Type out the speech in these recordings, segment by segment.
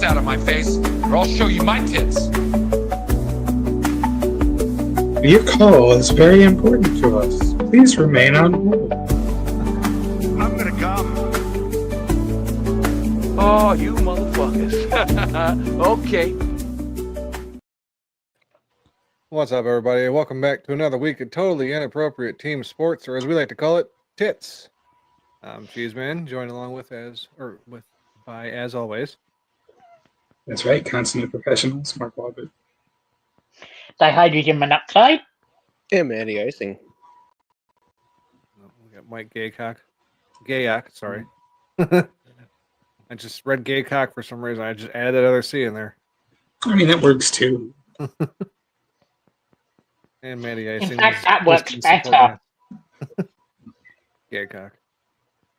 out of my face, or I'll show you my tits. Your call is very important to us. Please remain on hold. I'm gonna come. Oh, you motherfuckers. Okay. What's up, everybody? Welcome back to another week of totally inappropriate team sports, or as we like to call it, TITS. I'm Cheeseman, joined along by as always. That's right, consummate professionals, Mark Wahlberg. Dihydrogen monoxide. And Matty Icing. We got Mike Gayak, sorry. I just read Gaycock for some reason. I just added that other C in there. I mean, that works too. And Matty Icing. In fact, that works better. Gaycock.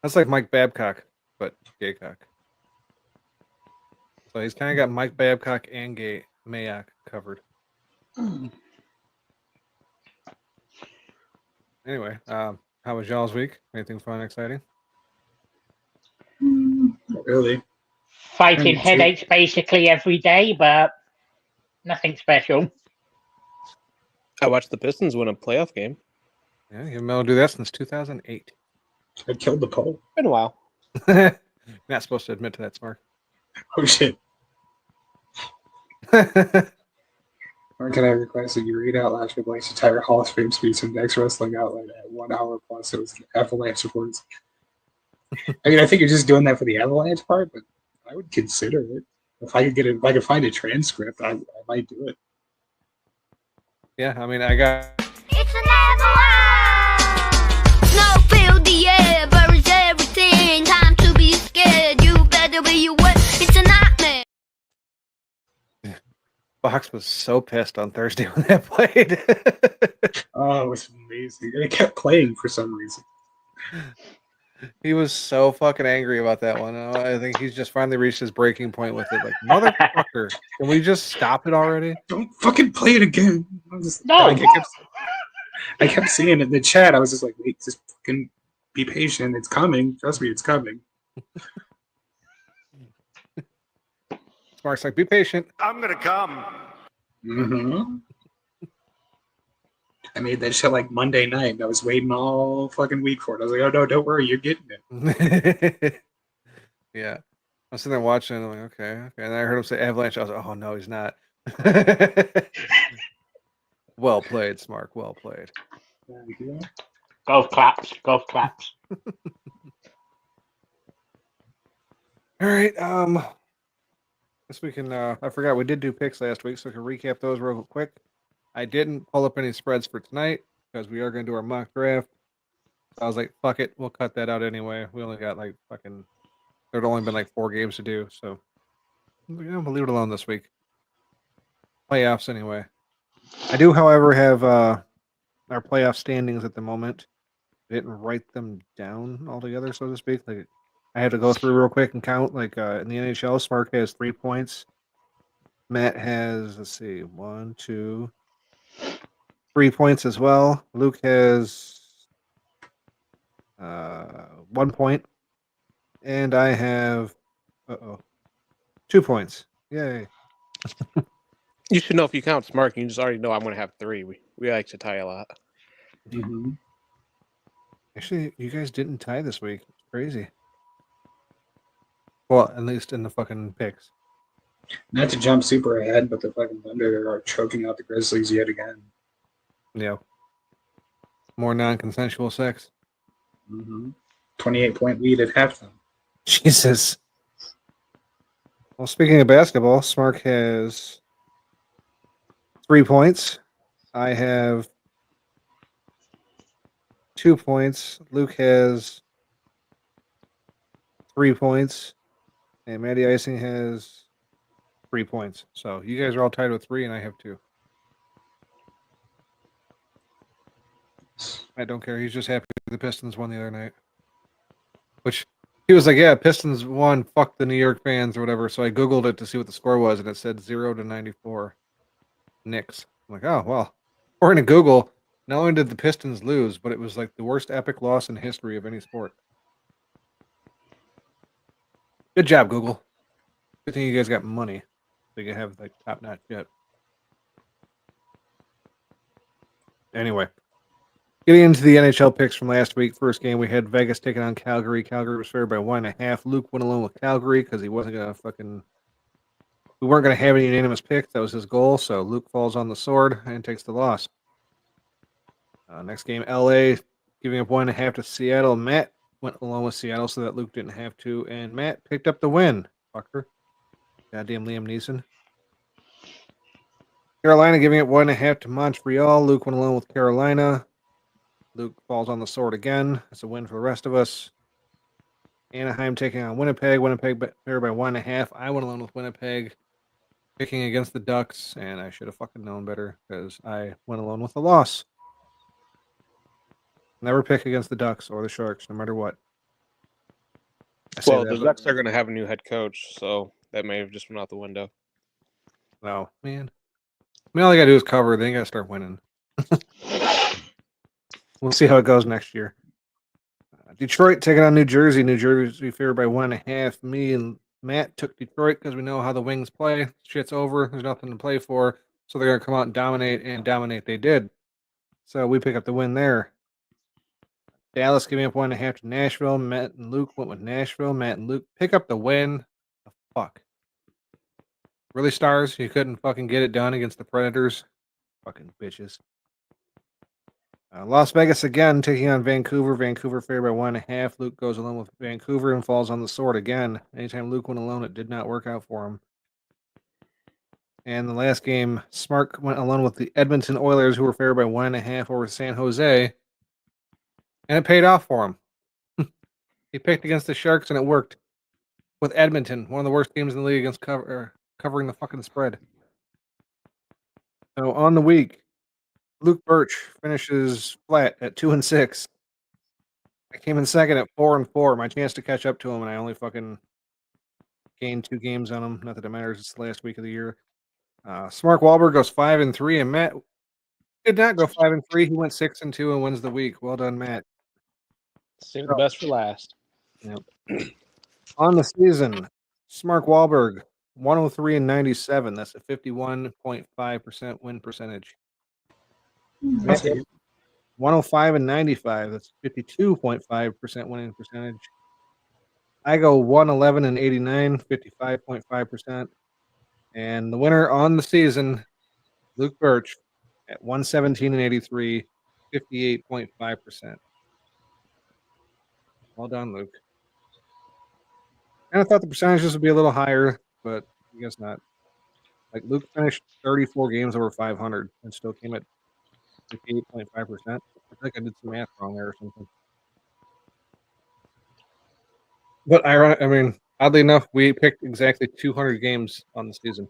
That's like Mike Babcock, but Gaycock. So he's kind of got Mike Babcock and Gay Mayak covered. Anyway, how was y'all's week? Anything fun, exciting? Not really. Fighting headaches basically every day, but nothing special. I watched the Pistons win a playoff game. Yeah, you've been able to do that since 2008. I killed the poll. Been a while. Not supposed to admit to that, Smart. Oh, shit. Or can I request that you read out last week Blake's entire Hall of Fame speech and Dex Wrestling Outlet at 1 hour plus? It was Avalanche reports. I mean, I think you're just doing that for the Avalanche part, but I would consider it. If I could find a transcript, I might do it. Yeah, I mean, I got... It's an avalanche! No, feel the air, buries everything. Time to be scared, you better be aware. It's a nightmare. Fox was so pissed on Thursday when that played. Oh, it was amazing. And it kept playing for some reason. He was so fucking angry about that one. I think he's just finally reached his breaking point with it. Like, motherfucker, can we just stop it already? Don't fucking play it again. No. I kept seeing it in the chat. I was just like, wait, just fucking be patient. It's coming. Trust me, it's coming. Smart's like, be patient. I'm gonna come. Mm-hmm. I made that shit like Monday night. And I was waiting all fucking week for it. I was like, oh no, don't worry, you're getting it. Yeah. I was sitting there watching and I'm like, okay. And I heard him say Avalanche. I was like, oh no, he's not. Well played, Smart. Well played. Golf claps. Golf claps. All right. Guess we can I forgot we did do picks last week, so I can recap those real quick. I didn't pull up any spreads for tonight because we are going to do our mock draft. So I was like, fuck it, we'll cut that out anyway. We only got like fucking, there'd only been like 4 games to do, so we'll leave it alone this week. Playoffs anyway. I do, however, have our playoff standings at the moment. I didn't write them down altogether, so to speak. Like, I had to go through real quick and count. Like in the NHL, Spark has 3 points. Matt has, let's see, 1, 2, 3 points as well. Luke has 1 point. And I have 2 points. Yay. You should know if you count Smart, you just already know I'm going to have 3. We like to tie a lot. Mm-hmm. Actually, you guys didn't tie this week. It's crazy. Well, at least in the fucking picks. Not to jump super ahead, but the fucking Thunder are choking out the Grizzlies yet again. Yeah. More non-consensual sex. Mm-hmm. 28-point lead at halftime. Jesus. Well, speaking of basketball, Smark has 3 points. I have 2 points. Luke has 3 points. And Matty Icing has 3 points. So you guys are all tied with 3, and I have 2. I don't care. He's just happy the Pistons won the other night. Which he was like, yeah, Pistons won. Fuck the New York fans or whatever. So I Googled it to see what the score was, and it said 0-94 Knicks. I'm like, oh, well. According to Google, not only did the Pistons lose, but it was like the worst epic loss in history of any sport. Good job, Google. Good thing you guys got money. So you can have like top notch shit. Anyway. Getting into the NHL picks from last week. First game, we had Vegas taking on Calgary. Calgary was favored by 1.5. Luke went along with Calgary because he wasn't going to we weren't going to have any unanimous picks. That was his goal. So Luke falls on the sword and takes the loss. Next game, LA giving up 1.5 to Seattle. Matt went along with Seattle so that Luke didn't have to. And Matt picked up the win. Fucker. Goddamn Liam Neeson. Carolina giving up 1.5 to Montreal. Luke went along with Carolina. Luke falls on the sword again. That's a win for the rest of us. Anaheim taking on Winnipeg. Winnipeg favored by 1.5. I went along with Winnipeg, picking against the Ducks, and I should have fucking known better because I went alone with the loss. Never pick against the Ducks or the Sharks, no matter what. Well, the Ducks are going to have a new head coach, so that may have just went out the window. No, man. I mean, all they got to do is cover. They ain't got to start winning. We'll see how it goes next year. Detroit taking on New Jersey. New Jersey favored by 1.5. Me and Matt took Detroit because we know how the Wings play. Shit's over. There's nothing to play for. So they're going to come out and dominate, and dominate they did. So we pick up the win there. Dallas giving up 1.5 to Nashville. Matt and Luke went with Nashville. Matt and Luke pick up the win. The fuck. Really, Stars? You couldn't fucking get it done against the Predators? Fucking bitches. Las Vegas again taking on Vancouver. Vancouver favored by 1.5. Luke goes alone with Vancouver and falls on the sword again. Anytime Luke went alone, it did not work out for him. And the last game, Smart went alone with the Edmonton Oilers, who were favored by 1.5 over San Jose. And it paid off for him. He picked against the Sharks, and it worked. With Edmonton, one of the worst teams in the league against covering the fucking spread. So on the week, Luke Birch finishes flat at 2-6. I came in second at 4-4. My chance to catch up to him, and I only fucking gained 2 games on him. Not that it matters. It's the last week of the year. Smart Wahlberg goes 5-3, and Matt did not go 5-3. He went 6-2 and wins the week. Well done, Matt. Save the best for last. Yep. On the season, Smart Wahlberg 103-97. That's a 51.5% win percentage. 105-95. That's 52.5% winning percentage. I go 111-89, 55.5%. And the winner on the season, Luke Birch, at 117-83, 58.5%. Well done, Luke. And I thought the percentages would be a little higher, but I guess not. Like Luke finished 34 games over 500 and still came at 58.5%. I think I did some math wrong there or something. But I mean, oddly enough, we picked exactly 200 games on the season.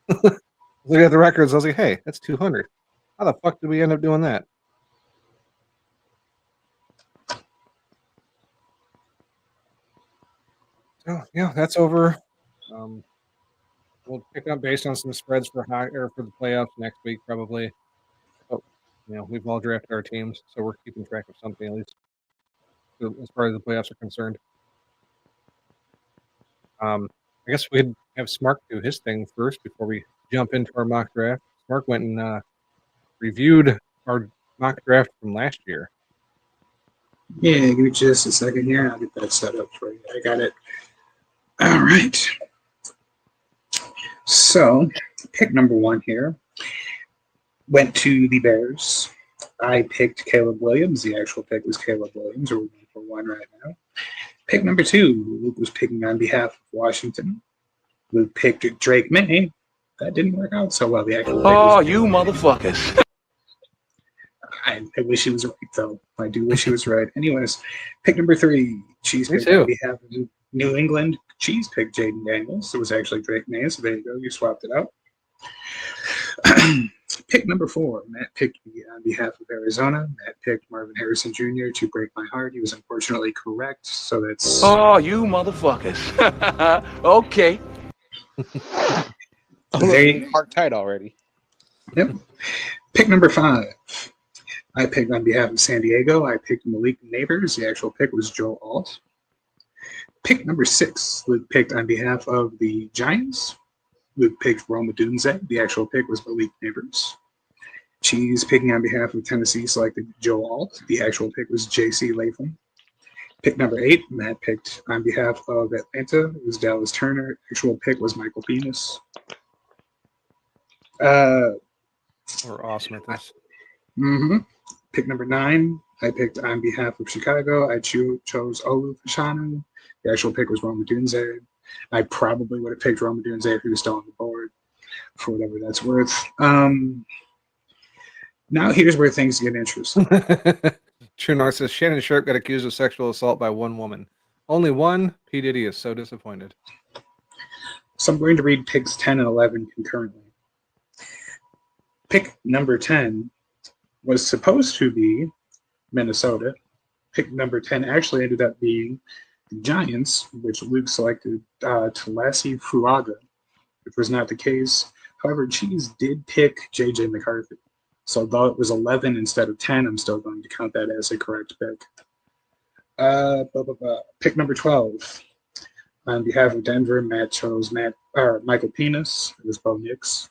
Looking at the records, I was like, hey, that's 200. How the fuck did we end up doing that? So, yeah, that's over. We'll pick up based on some spreads for the playoffs next week, probably. But, we've all drafted our teams, so we're keeping track of something at least as far as the playoffs are concerned. I guess we'd have Smart do his thing first before we jump into our mock draft. Smart went and reviewed our mock draft from last year. Yeah, give me just a second here. I'll get that set up for you. I got it. All right. So, pick number 1 here went to the Bears. I picked Caleb Williams. The actual pick was Caleb Williams. We're 1-for-1 right now. Pick number 2, Luke was picking on behalf of Washington. Luke picked Drake May. That didn't work out so well. The actual pick was you motherfuckers. I wish he was right, though. I do wish he was right. Anyways, pick number 3, Cheese picked on behalf of New England. Cheese picked Jaden Daniels. It was actually Drake May, so there you go. You swapped it out. Pick number 4, Matt picked me on behalf of Arizona. Matt picked Marvin Harrison Jr. to break my heart. He was unfortunately correct, so that's... Oh, you motherfuckers. Okay. Heart tight already. Yep. Pick number 5. I picked on behalf of San Diego. I picked Malik Neighbors. The actual pick was Joe Alt. Pick number 6, Luke picked on behalf of the Giants. Luke picked Roma Dunze. The actual pick was Malik Neighbors. Cheese picking on behalf of Tennessee selected Joe Alt. The actual pick was J.C. Latham. Pick number 8, Matt picked on behalf of Atlanta. It was Dallas Turner. Actual pick was Michael Penis. We're awesome at this. Pick number 9, I picked on behalf of Chicago. I chose Olu Fashanu. The actual pick was Roma Dunze. I probably would have picked Roma Dunze if he was still on the board, for whatever that's worth. Now here's where things get interesting. True North says Shannon Sharp got accused of sexual assault by one woman. Only one. P. Diddy is so disappointed. So I'm going to read picks 10 and 11 concurrently. Pick number 10 was supposed to be Minnesota. Pick number 10 actually ended up being the Giants, which Luke selected Talasi Fuaga, which was not the case. However, Cheese did pick J.J. McCarthy. So though it was 11 instead of 10, I'm still going to count that as a correct pick. Pick number 12. On behalf of Denver, Matt chose Michael Penis. It was Bo Nix.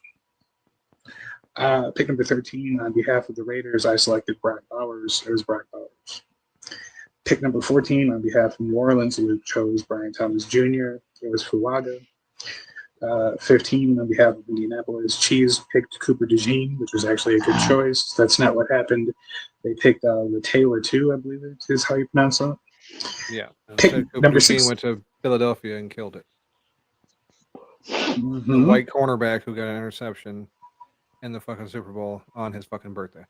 Pick number 13. On behalf of the Raiders, I selected Brock Bowers. It was Brock Bowers. Pick number 14. On behalf of New Orleans, Luke chose Brian Thomas Jr. It was Fuaga. 15 on behalf of Indianapolis, Cheese picked Cooper DeJean, which was actually a good choice. That's not what happened. They picked Taylor 2, I believe it is how you pronounce that. Yeah. Pick number DeJean 6 went to Philadelphia and killed it. Mm-hmm. The white cornerback who got an interception in the fucking Super Bowl on his fucking birthday.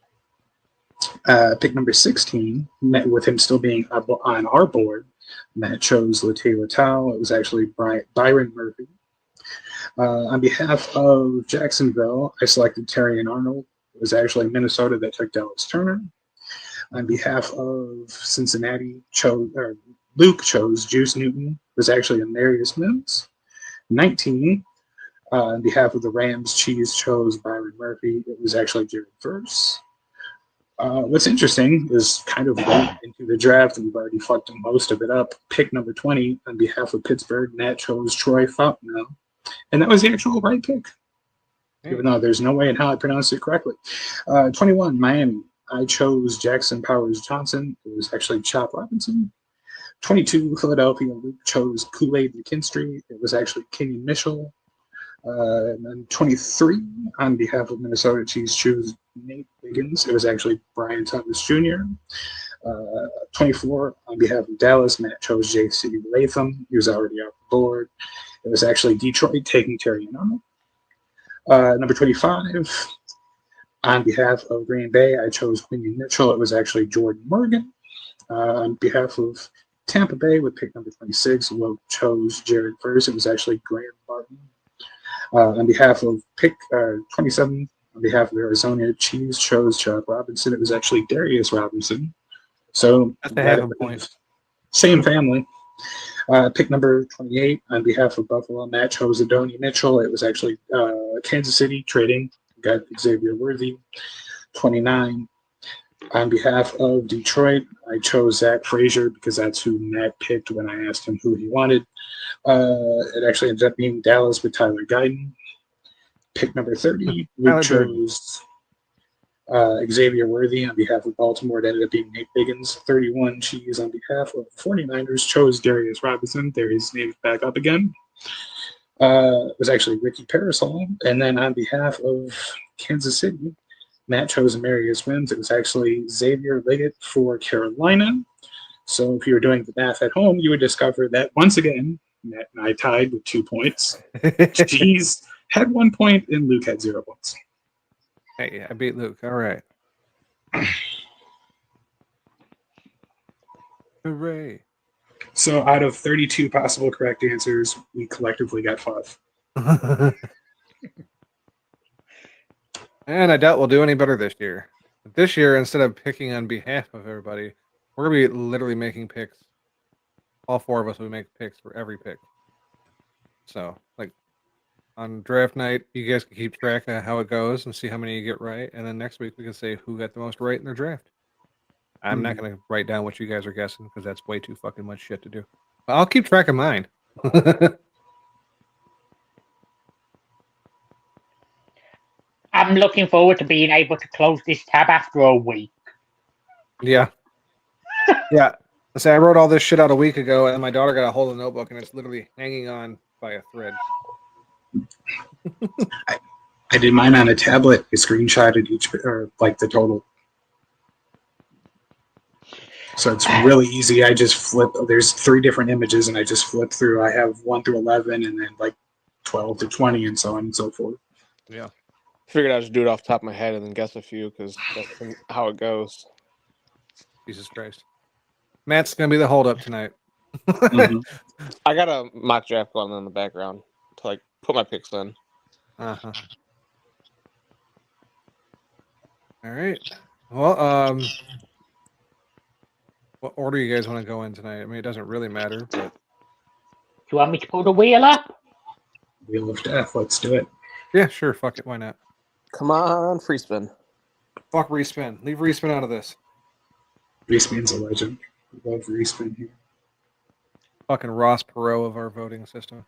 Pick number 16, met with him still being on our board. Matt chose Latayla Tao. It was actually Byron Murphy. On behalf of Jacksonville, I selected Terry and Arnold. It was actually Minnesota that took Dallas Turner. On behalf of Cincinnati, Luke chose Juice Newton. It was actually Amarius Mims. 19. On behalf of the Rams, Cheese chose Byron Murphy. It was actually Jared Verse. What's interesting is kind of late into the draft, and we've already fucked most of it up. Pick number 20, on behalf of Pittsburgh, Matt chose Troy Fontenot. And that was the actual right pick, even though there's no way in how I pronounced it correctly. 21, Miami. I chose Jackson Powers Johnson. It was actually Chop Robinson. 22, Philadelphia. Luke chose Kool-Aid McKinstry. It was actually Kenyon Mitchell. And then 23, on behalf of Minnesota, Cheese chose Nate Wiggins. It was actually Brian Thomas Jr. 24, on behalf of Dallas, Matt chose J.C. Latham. He was already off the board. It was actually Detroit taking Terry and Arnold. Number 25, on behalf of Green Bay, I chose Quincy Mitchell. It was actually Jordan Morgan. On behalf of Tampa Bay, with pick number 26, Luke chose Jared Verse. It was actually Graham Barton. On behalf of pick 27, on behalf of Arizona, Cheese chose Chuck Robinson. It was actually Darius Robinson. So That's a half point. Same family. Pick number 28, on behalf of Buffalo, Matt chose Adonai Mitchell. It was actually Kansas City trading. Got Xavier Worthy. 29, on behalf of Detroit, I chose Zach Frazier because that's who Matt picked when I asked him who he wanted. It actually ended up being Dallas with Tyler Guyton. Pick number 30, Luke chose Xavier Worthy. On behalf of Baltimore, it ended up being Nate Biggins. 31, Cheese, on behalf of 49ers, chose Darius Robinson. There his name's back up again. It was actually Ricky Parasol. And then on behalf of Kansas City, Matt chose Amarius Mims. It was actually Xavier Liggett for Carolina. So if you were doing the math at home, you would discover that once again, Matt and I tied with 2 points. Cheese had 1 point and Luke had 0 points. Hey, I beat Luke. All right. Hooray. So out of 32 possible correct answers, we collectively got 5. And I doubt we'll do any better this year. But this year, instead of picking on behalf of everybody, we're going to be literally making picks. All 4 of us will make picks for every pick. So, like, on draft night, you guys can keep track of how it goes and see how many you get right. And then next week, we can say who got the most right in their draft. I'm not going to write down what you guys are guessing because that's way too fucking much shit to do. I'll keep track of mine. I'm looking forward to being able to close this tab after a week. Yeah. Yeah. I wrote all this shit out a week ago, and my daughter got a hold of the notebook, and it's literally hanging on by a thread. I did mine on a tablet. I screenshotted each, or like the total. So it's really easy. I just flip. There's 3 different images, and I just flip through. I have 1 through 11, and then like 12 to 20, and so on and so forth. Yeah. Figured I'd just do it off the top of my head and then guess a few because that's how it goes. Jesus Christ. Matt's going to be the holdup tonight. I got a mock draft going on in the background to like put my picks in. Uh-huh. All right. Well, what order you guys want to go in tonight? I mean, it doesn't really matter, but Do you want me to pull the wheel up? Wheel of Death. Let's do it. yeah, sure. Fuck it. Why not? Come on, free spin. Fuck respin. Leave respin out of this. Respin's a legend. Love Respin here. Fucking Ross Perot of our voting system.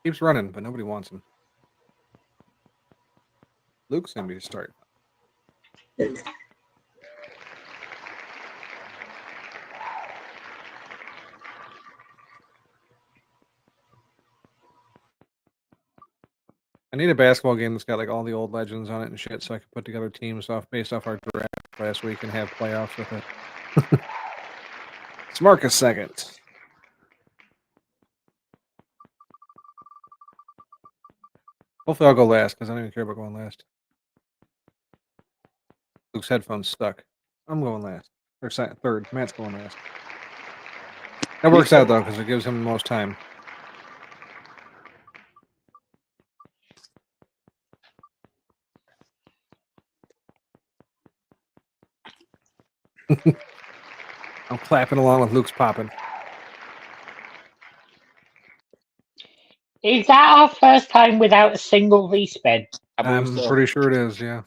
Keeps running, but nobody wants him. Luke's going to be starting. I need a basketball game that's got like all the old legends on it and shit, so I can put together teams based off our draft last week and have playoffs with it. It's Marcus second. Hopefully I'll go last because I don't even care about going last. Luke's headphones stuck. I'm going last. Or third. Matt's going last. That works out though because it gives him the most time. I'm clapping along with Luke's popping. Is that our first time without a single respin? I'm pretty sure it is, yeah.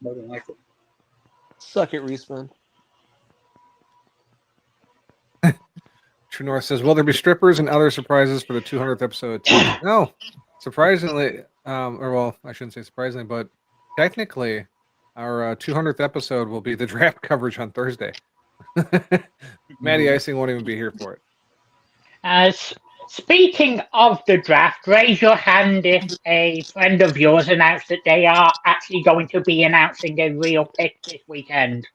More than likely. Suck it, respin. True North says, will there be strippers and other surprises for the 200th episode? No. Surprisingly, or well, I shouldn't say surprisingly, but technically, our 200th episode will be the draft coverage on Thursday. Matty Icing won't even be here for it. Speaking of the draft, raise your hand if a friend of yours announced that they are actually going to be announcing a real pick this weekend.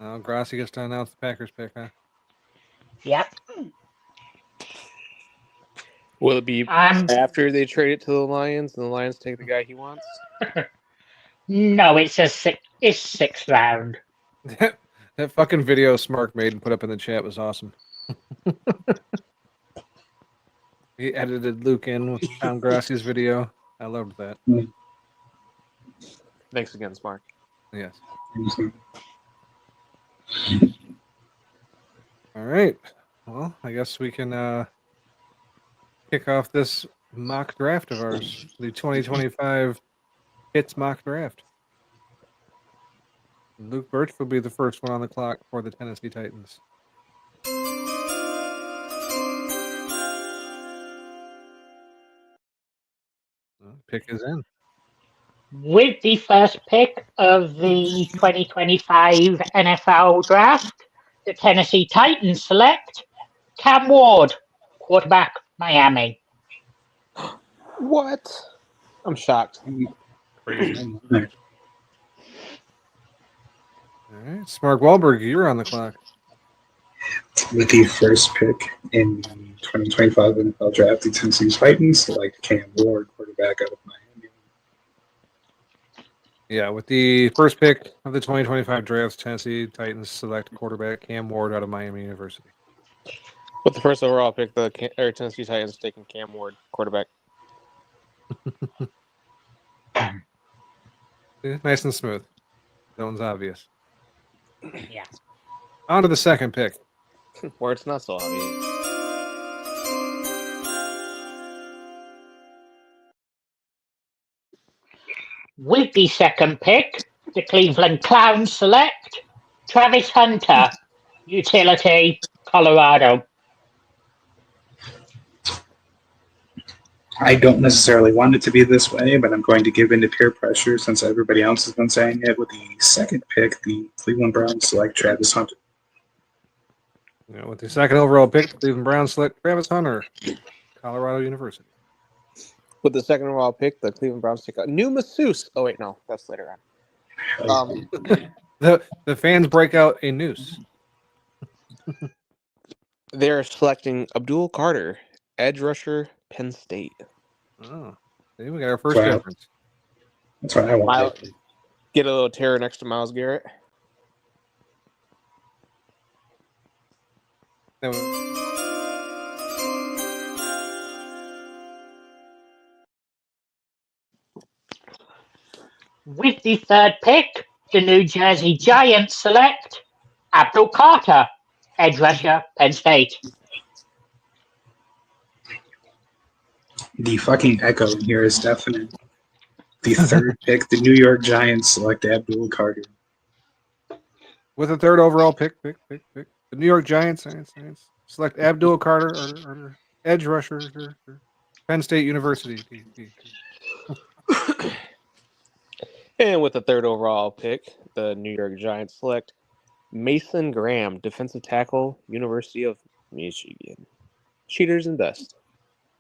Oh, Grassi gets to announce the Packers pick, huh? Yep. Will it be after they trade it to the Lions and the Lions take the guy he wants? No, it's sixth round. That fucking video Smark made and put up in the chat was awesome. He edited Luke in with Tom Grassi's video. I loved that. Thanks again, Smark. Yes. All right. Well, I guess we can kick off this mock draft of ours, the 2025 TITS mock draft. Luke Birch will be the first one on the clock for the Tennessee Titans. Pick is in. With the first pick of the 2025 NFL draft, the Tennessee Titans select Cam Ward, quarterback, Miami. What? I'm shocked. Crazy. All right, Smart Wahlberg, you're on the clock. With the first pick in the 2025 NFL draft, the Tennessee Titans select Cam Ward, quarterback out of Miami. Yeah, with the first pick of the 2025 draft, Tennessee Titans select quarterback Cam Ward out of Miami University. With the first overall pick, the Tennessee Titans taking Cam Ward, quarterback. Nice and smooth. That one's obvious. Yeah. On to the second pick. Where it's not so obvious. With the second pick, the Cleveland Clowns select Travis Hunter, utility, Colorado. I don't necessarily want it to be this way, but I'm going to give in to peer pressure since everybody else has been saying it. With the second pick, the Cleveland Browns select Travis Hunter. Yeah, with the second overall pick, the Cleveland Browns select Travis Hunter, Colorado University. With the second overall pick, the Cleveland Browns take a new masseuse. Oh wait, no, that's later on. The fans break out a noose. They're selecting Abdul Carter, edge rusher, Penn State. Oh, see, we got our first Wow. difference. That's what I want. Get a little terror next to Myles Garrett. Then With the third pick, the New Jersey Giants select Abdul Carter, edge rusher, Penn State. The fucking echo in here is deafening. The third pick, the New York Giants select Abdul Carter. with the third overall pick, the New York Giants select Abdul Carter, or edge rusher, Penn State University. And with the third overall pick, the New York Giants select Mason Graham, defensive tackle, University of Michigan. Cheaters and dust.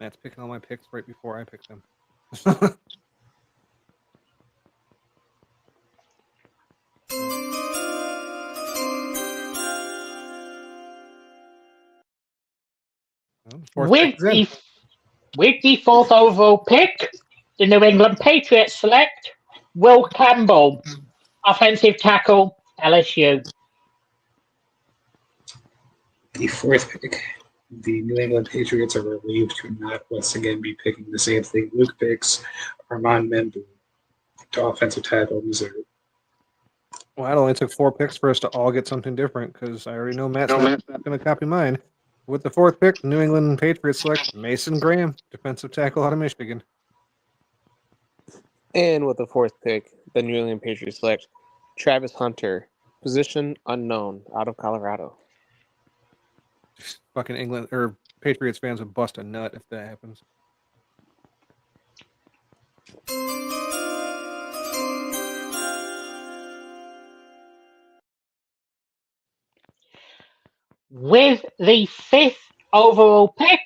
Matt's picking all my picks right before I pick them. With the fourth overall pick, the New England Patriots select Will Campbell, offensive tackle, LSU. The fourth pick, the New England Patriots are relieved to not once again be picking the same thing Luke picks, Armand Membu, to offensive tackle, Missouri. Well, it only took 4 picks for us to all get something different because I already know Matt's not going to copy mine. With the fourth pick, New England Patriots select Mason Graham, defensive tackle out of Michigan. And with the fourth pick, the New England Patriots select Travis Hunter, position unknown, out of Colorado. Fucking England or Patriots fans would bust a nut if that happens. With the fifth overall pick,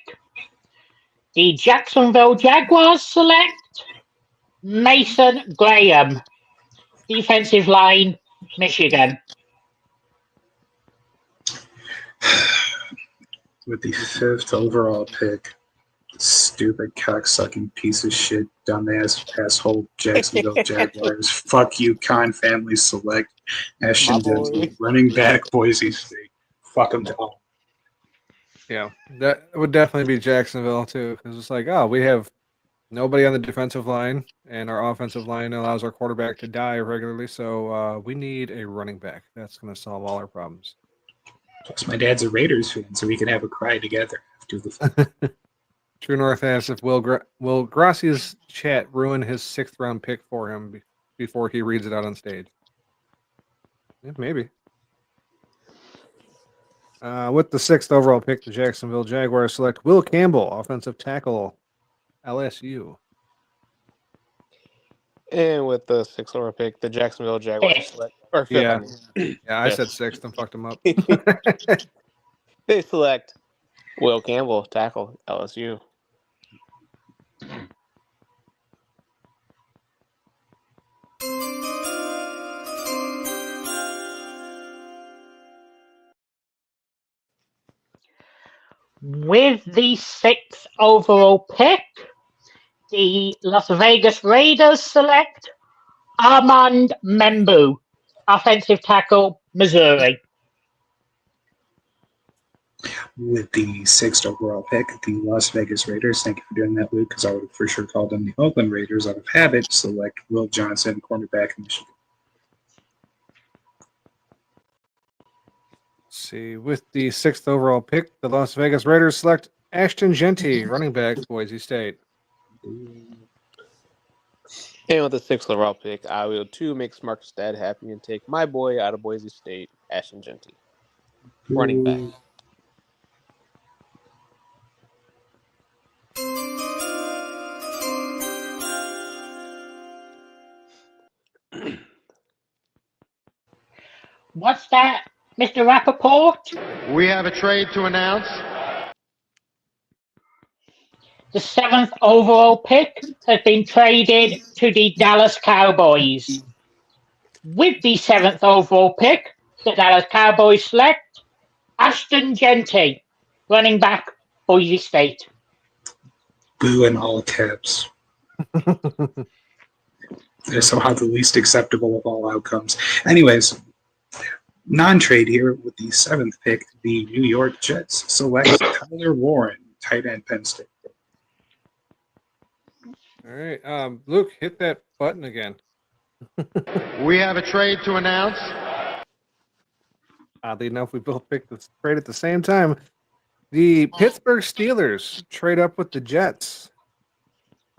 the Jacksonville Jaguars select Mason Graham, defensive line, Michigan. With the fifth overall pick, stupid cocksucking piece of shit, dumbass asshole Jacksonville Jaguars. Fuck you, Khan family select Ashton Denton, running back, Boise State. Fuck them all. Yeah, that would definitely be Jacksonville too, because it's like, oh, we have nobody on the defensive line, and our offensive line allows our quarterback to die regularly, so we need a running back. That's going to solve all our problems. Plus, my dad's a Raiders fan, so we can have a cry together after the True North asks if will Gracia's chat ruin his 6th round pick for him before he reads it out on stage. Yeah, maybe. With the 6th overall pick, the Jacksonville Jaguars select Will Campbell, offensive tackle, LSU. And with the 6th overall pick, the Jacksonville Jaguars select. Or fifth, Yeah. I mean. Yeah, I said 6th and fucked him up. They select Will Campbell, tackle, LSU. With the 6th overall pick, the Las Vegas Raiders select Armand Membu, offensive tackle, Missouri. With the 6th overall pick, the Las Vegas Raiders, thank you for doing that, Luke, because I would have for sure called them the Oakland Raiders out of habit, select Will Johnson, cornerback, Michigan. See, with the 6th overall pick, the Las Vegas Raiders select Ashton Genty, running back, Boise State. And with the 6th overall pick, I will too make Marcus dad happy and take my boy out of Boise State, Ashton Genty, running back. What's that, Mr. Rappaport? We have a trade to announce. The 7th overall pick has been traded to the Dallas Cowboys. With the 7th overall pick, the Dallas Cowboys select Ashton Genty, running back, Boise State. Boo in all caps. They're somehow the least acceptable of all outcomes. Anyways, non-trade here with the 7th pick, the New York Jets select Tyler Warren, tight end, Penn State. All right, Luke, hit that button again. We have a trade to announce. Oddly enough, we both picked the trade at the same time. The Pittsburgh Steelers trade up with the Jets.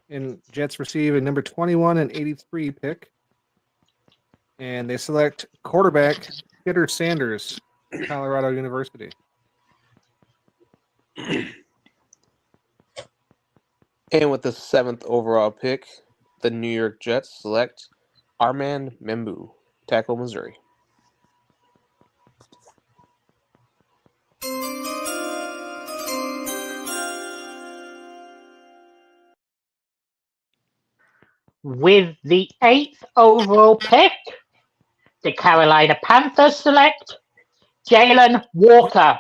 And Jets receive a number 21 and 83 pick. And they select quarterback Peter Sanders, Colorado University. And with the 7th overall pick, the New York Jets select Armand Membu, tackle, Missouri. With the 8th overall pick, the Carolina Panthers select Jalen Walker,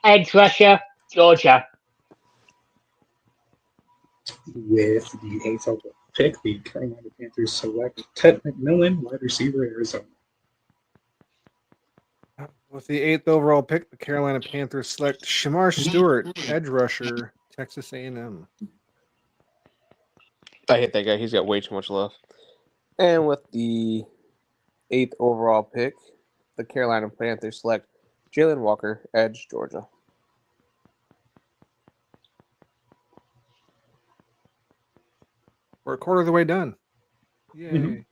edge rusher, Georgia. With the 8th overall pick, the Carolina Panthers select Ted McMillan, wide receiver, Arizona. With the 8th overall pick, the Carolina Panthers select Shamar Stewart, edge rusher, Texas A&M. I hate that guy. He's got way too much love. And with the 8th overall pick, the Carolina Panthers select Jalen Walker, edge, Georgia. We're a quarter of the way done. Yay. Mhm.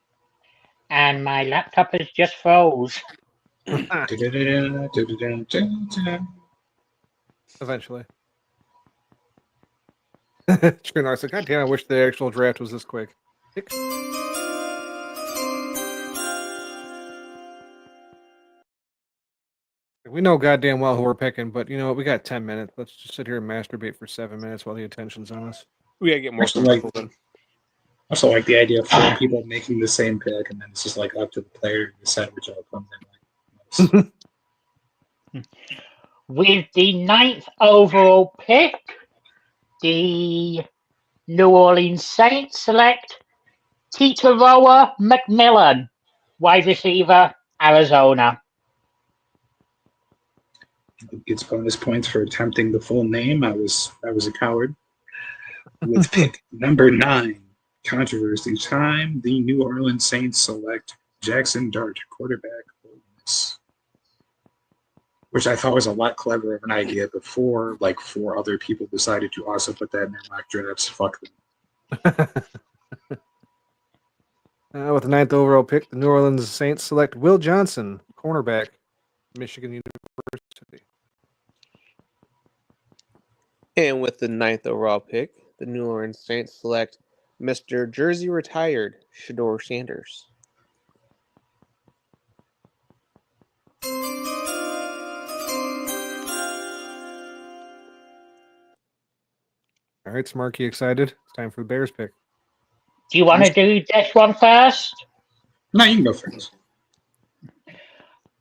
And my laptop has just froze. Eventually. True, said, God damn, I wish the actual draft was this quick. We know goddamn well who we're picking, but you know what? We got 10 minutes. Let's just sit here and masturbate for 7 minutes while the attention's on us. We gotta get more Actually, like- people in. I also like the idea of 4 people making the same pick, and then it's just like up to the player to decide which outcome they like. With the 9th overall pick, the New Orleans Saints select Titaroa McMillan, wide receiver, Arizona. Gets bonus points for attempting the full name. I was a coward. With pick number 9, controversy time, the New Orleans Saints select Jackson Dart, quarterback, Ole Miss. Which I thought was a lot cleverer of an idea before, like 4 other people decided to also put that in their mock drafts. Fuck them. With the 9th overall pick, the New Orleans Saints select Will Johnson, cornerback, Michigan University. And with the 9th overall pick, the New Orleans Saints select Mr. Jersey retired, Shador Sanders. All right, Smarky, excited? It's time for the Bears pick. Do you want to do this one first? No, you can go first.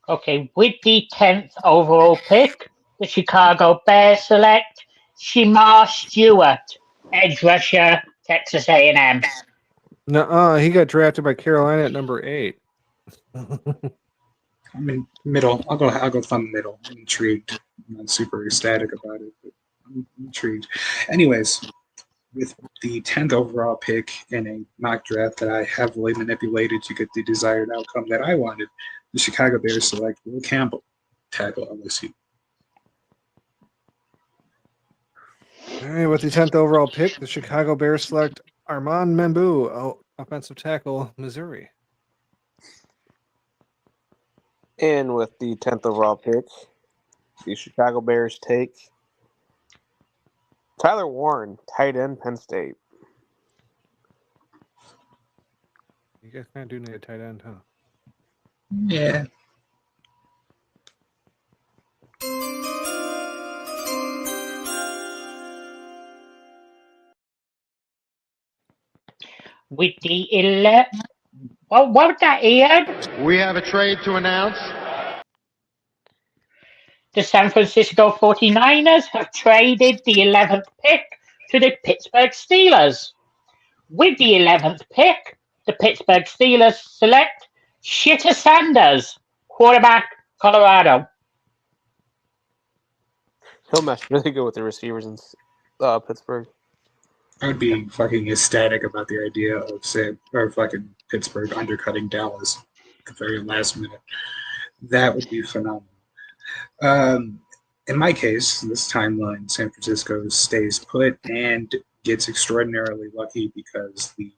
Okay, with the 10th overall pick, the Chicago Bears select Shamar Stewart, edge rusher, Texas A&M. No, he got drafted by Carolina at number 8. I'm in middle. I'll go thumb middle. I'm intrigued. I'm not super ecstatic about it, but I'm intrigued. Anyways, with the 10th overall pick in a mock draft that I heavily manipulated to get the desired outcome that I wanted, the Chicago Bears select Will Campbell, tackle, LSU. All right, with the 10th overall pick, the Chicago Bears select Armand Membu, offensive tackle, Missouri. And with the 10th overall pick, the Chicago Bears take Tyler Warren, tight end, Penn State. You guys kind of do need a tight end, huh? Yeah. With the 11. What was that, Ian? We have a trade to announce. The San Francisco 49ers have traded the 11th pick to the Pittsburgh Steelers. With the 11th pick, the Pittsburgh Steelers select Shitter Sanders, quarterback, Colorado. He'll mesh really good with the receivers in Pittsburgh. I would be fucking ecstatic about the idea of fucking Pittsburgh undercutting Dallas at the very last minute. That would be phenomenal. In my case, this timeline, San Francisco stays put and gets extraordinarily lucky because the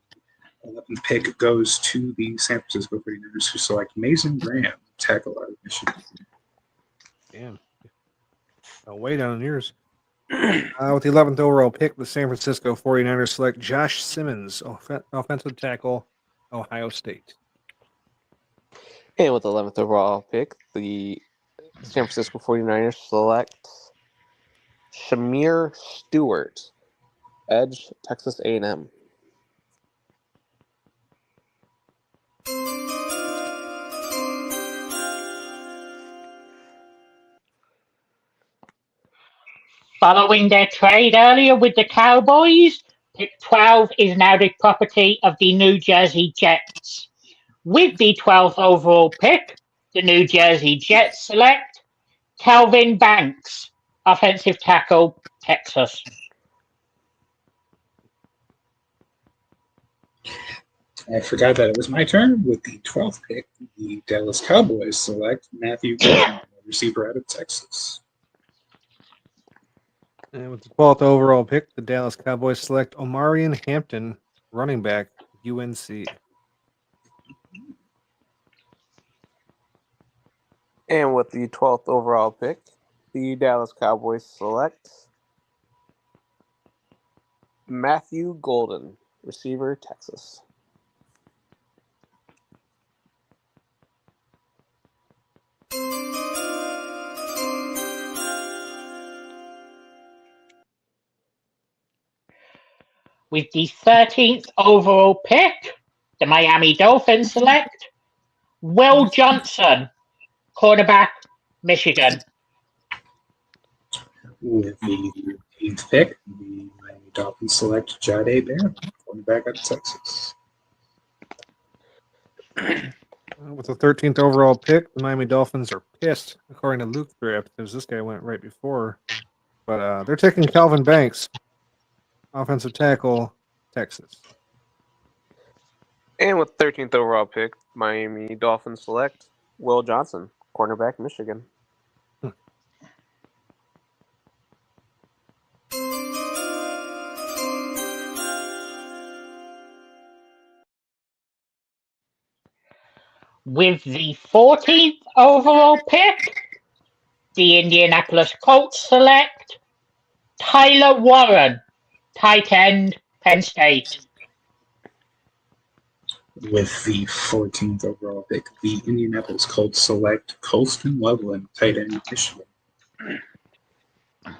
11th pick goes to the San Francisco 49ers, who select Mason Graham, tackle out of Michigan. Damn. Way down on yours. With the 11th overall pick, the San Francisco 49ers select Josh Simmons, offensive tackle, Ohio State. And with the 11th overall pick, the San Francisco 49ers select Shamir Stewart, edge, Texas A&M. Following their trade earlier with the Cowboys, pick 12 is now the property of the New Jersey Jets. With the 12th overall pick, the New Jersey Jets select Calvin Banks, offensive tackle, Texas. I forgot that it was my turn. With the 12th pick, the Dallas Cowboys select Matthew Gordon, receiver out of Texas. And with the 12th overall pick, the Dallas Cowboys select Omarion Hampton, running back, UNC. And with the 12th overall pick, the Dallas Cowboys select Matthew Golden, receiver, Texas. With the 13th overall pick, the Miami Dolphins select Will Johnson, quarterback, Michigan. With the 8th pick, the Miami Dolphins select Jahdae Barron, quarterback out of Texas. With the 13th overall pick, the Miami Dolphins are pissed, according to Luke Draft, because this guy went right before. But they're taking Calvin Banks, offensive tackle, Texas. And with 13th overall pick, Miami Dolphins select Will Johnson, cornerback, Michigan. With the 14th overall pick, the Indianapolis Colts select Tyler Warren, tight end, Penn State. With the 14th overall pick, the Indianapolis Colts select Colston Loveland, tight end, Michigan. All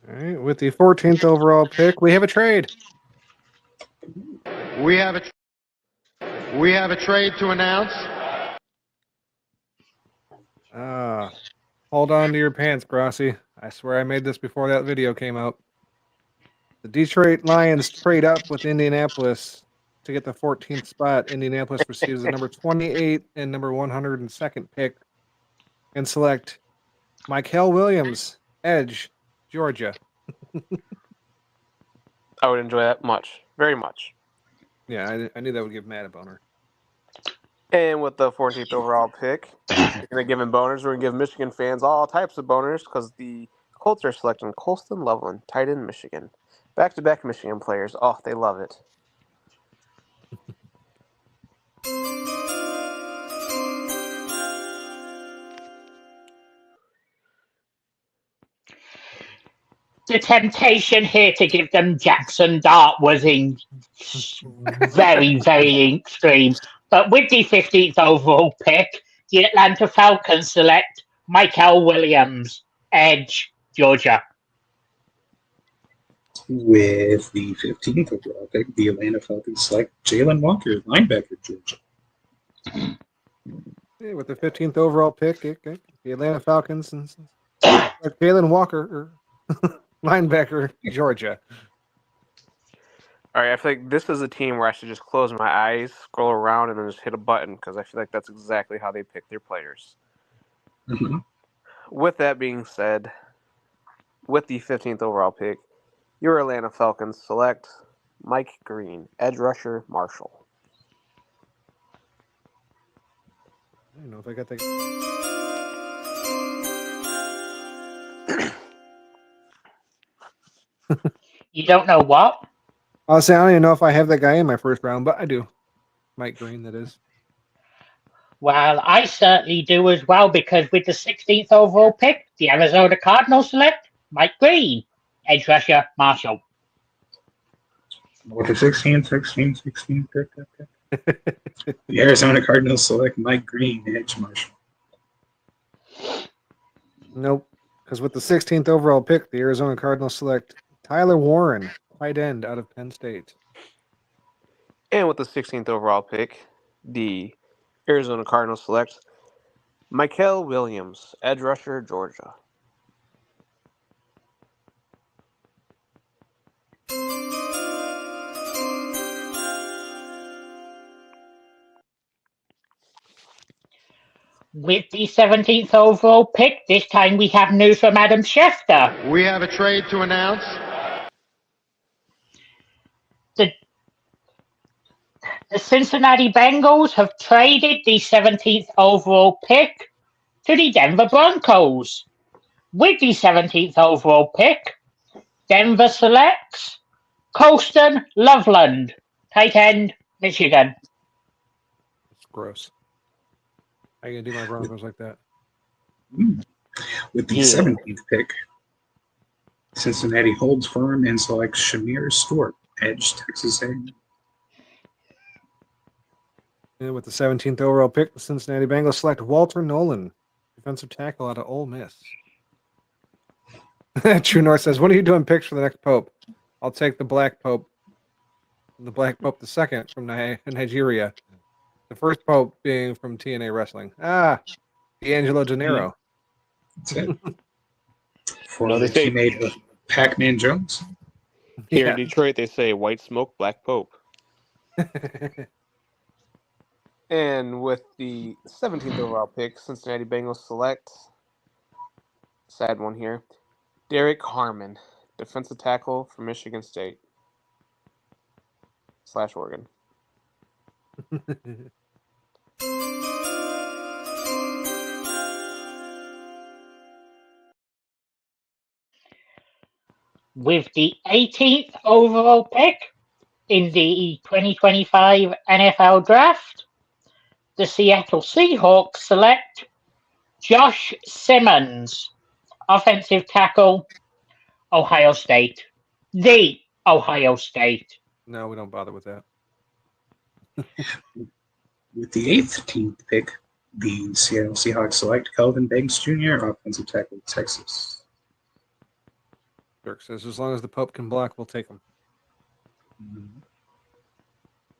right, with the 14th overall pick, we have a trade. We have a trade to announce. Hold on to your pants, Grossi. I swear I made this before that video came out. The Detroit Lions trade up with Indianapolis to get the 14th spot. Indianapolis receives the number 28 and number 102nd pick and select Mykel Williams, edge, Georgia. I would enjoy that much, very much. Yeah, I knew that would give Matt a boner. And with the 14th overall pick, we're going to give him boners. We're going to give Michigan fans all types of boners because the Colts are selecting Colston Loveland, tight end, Michigan. Back-to-back Michigan players. Oh, they love it. the temptation here to give them Jackson Dart was very, very extreme. But with the 15th overall pick, the Atlanta Falcons select Michael Williams, edge, Georgia. With the 15th overall pick, the Atlanta Falcons select Jalen Walker, linebacker, Georgia. Yeah, with the 15th overall pick, the Atlanta Falcons and Jalen Walker, linebacker, Georgia. All right, I feel like this is a team where I should just close my eyes, scroll around, and then just hit a button because I feel like that's exactly how they pick their players. Mm-hmm. With that being said, with the 15th overall pick, your Atlanta Falcons select Mike Green, edge rusher, Marshall. I don't know if I got that. You don't know what? I'll say I don't even know if I have that guy in my first round, but I do. Mike Green, that is. Well, I certainly do as well, because with the 16th overall pick, the Arizona Cardinals select Mike Green, edge rusher, Marshall. With the 16th pick, the Arizona Cardinals select Mike Green, edge, Marshall. Nope. Because with the 16th overall pick, the Arizona Cardinals select Tyler Warren, tight end out of Penn State. And with the 16th overall pick, the Arizona Cardinals select Michael Williams, edge rusher, Georgia. With the 17th overall pick, this time we have news from Adam Schefter. We have a trade to announce. The Cincinnati Bengals have traded the 17th overall pick to the Denver Broncos. With the 17th overall pick, Denver selects Colston Loveland, tight end, Michigan. It's gross. How are you going to do my Broncos like that? With the 17th pick, Cincinnati holds firm and selects Shamir Stewart, edge, Texas A&M. And with the 17th overall pick, the Cincinnati Bengals select Walter Nolan, defensive tackle out of Ole Miss. True North says, "What are you doing picks for the next Pope? I'll take the Black Pope. The Black Pope the second from Nigeria. The first Pope being from TNA Wrestling. D'Angelo Gennaro." That's it. Former teammate of Pac-Man Jones. Here in Detroit, they say white smoke, black Pope. And with the 17th overall pick, Cincinnati Bengals select, sad one here, Derek Harmon, defensive tackle from Michigan State / Oregon. With the 18th overall pick in the 2025 NFL Draft, the Seattle Seahawks select Josh Simmons, offensive tackle, Ohio State. The Ohio State. No, we don't bother with that. With the 18th pick, the Seattle Seahawks select Kelvin Banks Jr., offensive tackle, Texas. Dirk says, as long as the Pope can block, we'll take him.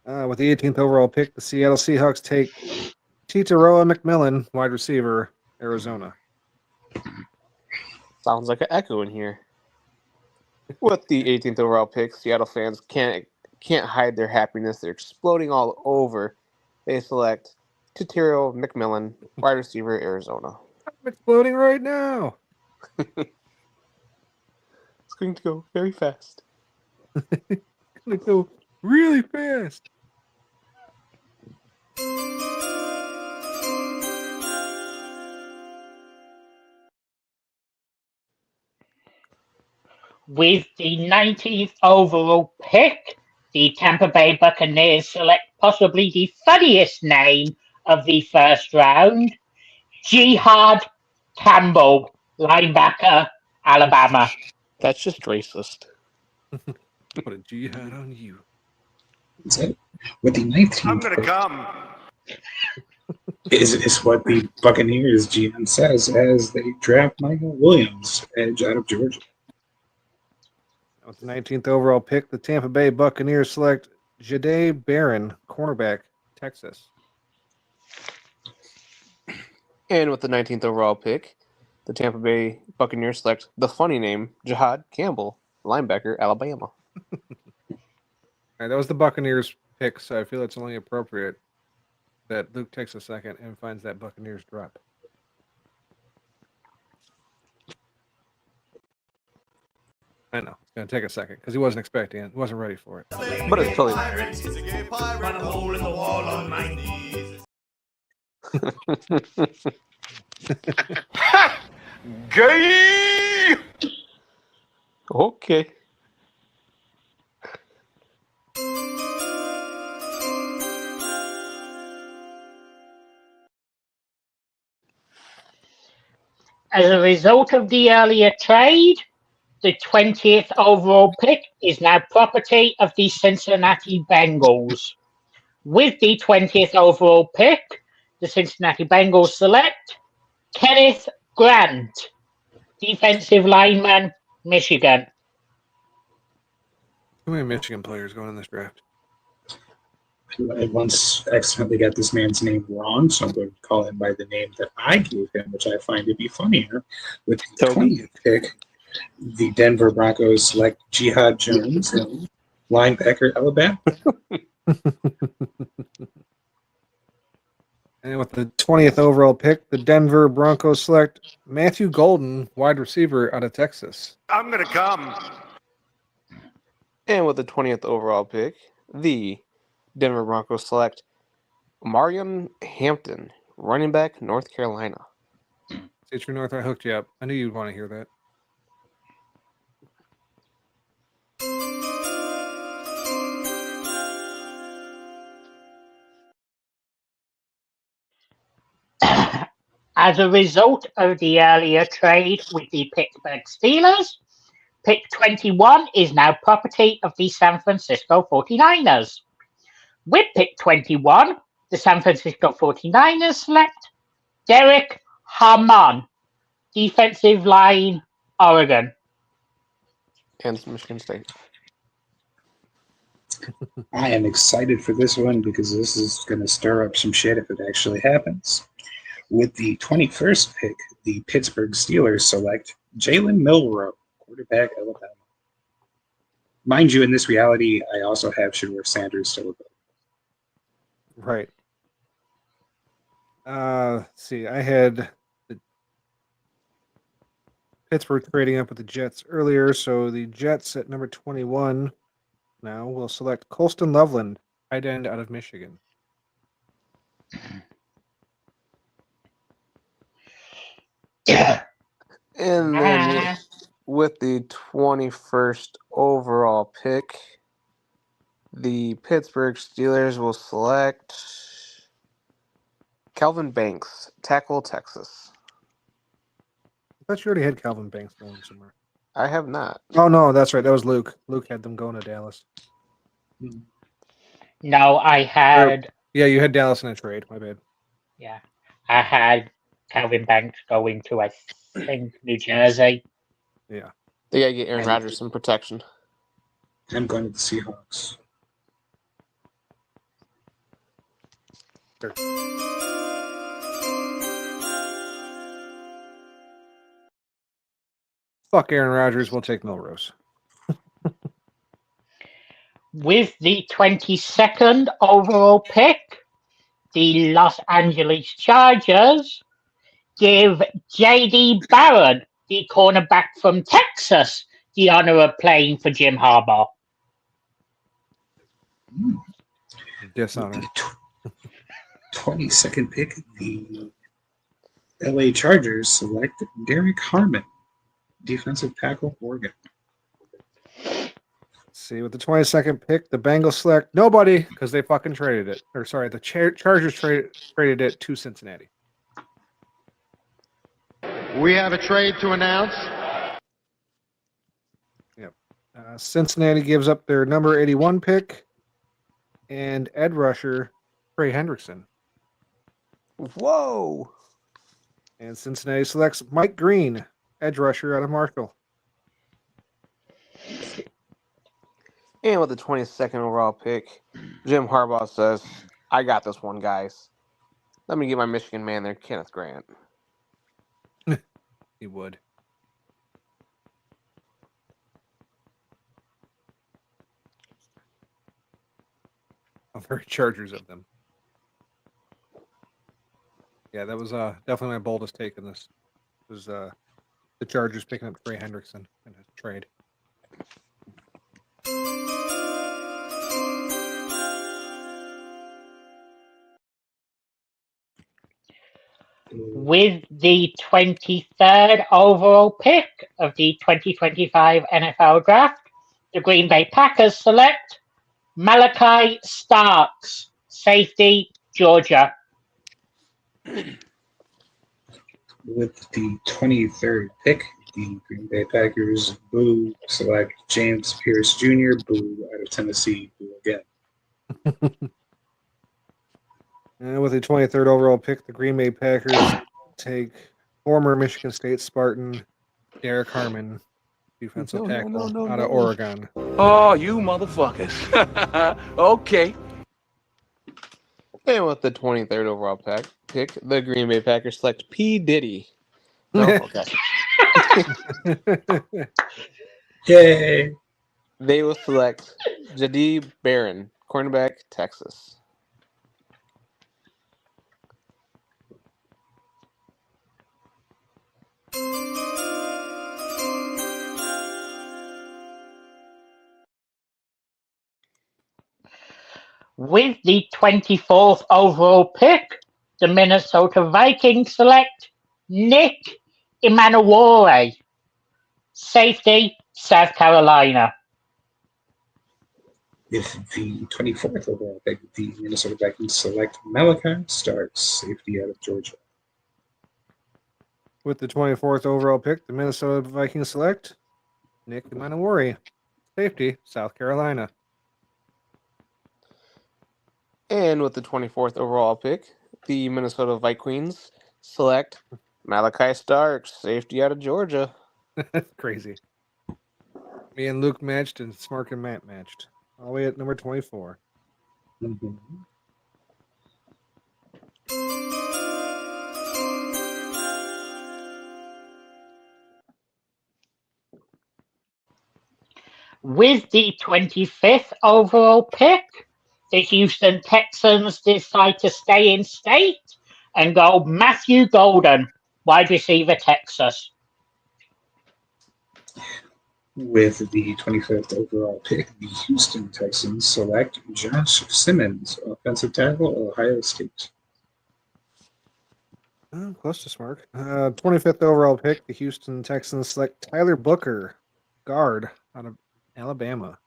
With the 18th overall pick, the Seattle Seahawks take Titaroa McMillan, wide receiver, Arizona. Sounds like an echo in here. With the 18th overall pick, Seattle fans can't hide their happiness. They're exploding all over. They select Titaroa McMillan, wide receiver, Arizona. I'm exploding right now. It's going to go very fast. It's going to go really fast. With the 19th overall pick, the Tampa Bay Buccaneers select possibly the funniest name of the first round, Jihad Campbell, linebacker, Alabama. That's just racist. Put a jihad on you. That's it. With the 19th I'm gonna pick come. is what the Buccaneers GM says as they draft Michael Williams, edge out of Georgia. With the 19th overall pick, the Tampa Bay Buccaneers select Jahdae Barron, cornerback, Texas. And with the 19th overall pick, the Tampa Bay Buccaneers select the funny name Jihad Campbell, linebacker, Alabama. All right, that was the Buccaneers pick, so I feel it's only appropriate that Luke takes a second and finds that Buccaneers drop. I know. It's going to take a second because he wasn't expecting it. He wasn't ready for it. But it's totally Gay! okay. As a result of the earlier trade, the 20th overall pick is now property of the Cincinnati Bengals. With the 20th overall pick, the Cincinnati Bengals select Kenneth Grant, defensive lineman, Michigan. Too many Michigan players going in this draft. I once accidentally got this man's name wrong, so I'm going to call him by the name that I gave him, which I find to be funnier. With the Toby? 20th pick, the Denver Broncos select Jihad Jones, linebacker, Alabama. And with the 20th overall pick, the Denver Broncos select Matthew Golden, wide receiver out of Texas. I'm gonna come. And with the 20th overall pick, the Denver Broncos select Marion Hampton, running back, North Carolina. See, True North, I hooked you up. I knew you'd want to hear that. As a result of the earlier trade with the Pittsburgh Steelers, pick 21 is now property of the San Francisco 49ers. With pick 21, the San Francisco 49ers select Derek Harmon, defensive line, Oregon. And Michigan State. I am excited for this one because this is going to stir up some shit if it actually happens. With the 21st pick, the Pittsburgh Steelers select Jalen Milroe, quarterback, Alabama. Mind you, in this reality, I also have Shedeur Sanders still available. Right. Let's see, I had the Pittsburgh trading up with the Jets earlier, so the Jets at number 21 now will select Colston Loveland, tight end out of Michigan. And then with the 21st overall pick, the Pittsburgh Steelers will select Calvin Banks, tackle, Texas. I thought you already had Calvin Banks going somewhere. I have not. Oh, no, that's right. That was Luke. Luke had them going to Dallas. No, I had. Yeah, you had Dallas in a trade. My bad. Yeah, I had Calvin Banks going to, I think, New Jersey. Yeah. They gotta get Aaron Rodgers some protection. I'm going to the Seahawks. Sure. Fuck Aaron Rodgers. We'll take Milrose. With the 22nd overall pick, the Los Angeles Chargers give J.D. Barron, the cornerback from Texas, the honor of playing for Jim Harbaugh. Dishonor. The 22nd pick, the LA Chargers select Derek Harmon, defensive tackle, Oregon. See, with the 22nd pick, the Bengals select nobody because they fucking traded it. Or sorry, the Chargers traded it to Cincinnati. We have a trade to announce. Yep. Cincinnati gives up their number 81 pick and edge rusher Trey Hendrickson. Whoa! And Cincinnati selects Mike Green, edge rusher out of Marshall. And with the 22nd overall pick, Jim Harbaugh says, I got this one, guys. Let me get my Michigan man there, Kenneth Grant. He would. I'm very Chargers of them. Yeah, that was definitely my boldest take in this. Was the Chargers picking up Trey Hendrickson in a trade. With the 23rd overall pick of the 2025 NFL Draft, the Green Bay Packers select Malachi Starks, safety, Georgia. With the 23rd pick, the Green Bay Packers select James Pierce Jr. Out of Tennessee. Again. And with the 23rd overall pick, the Green Bay Packers take former Michigan State Spartan Derek Harmon, defensive tackle out of Oregon. Oh, you motherfuckers. Okay. And with the 23rd overall pick, the Green Bay Packers select P. Diddy. No? Okay. Yay! They will select Jadee Barron, cornerback, Texas. With the 24th overall pick, the Minnesota Vikings select Nick Emanuele, safety, South Carolina. With the 24th overall pick, the Minnesota Vikings select Malachi Starks, safety out of Georgia. With the 24th overall pick, the Minnesota Vikings select Nick Emanuele, safety, South Carolina. And with the 24th overall pick, the Minnesota Vikings select Malachi Starks, safety out of Georgia. Crazy. Me and Luke matched and Smark and Matt matched. All the way at number 24. Mm-hmm. With the 25th overall pick, the Houston Texans decide to stay in state and go Matthew Golden, wide receiver, Texas. With the 25th overall pick, the Houston Texans select Josh Simmons, offensive tackle, Ohio State. Close to Smark. 25th overall pick, the Houston Texans select Tyler Booker, guard out of Alabama.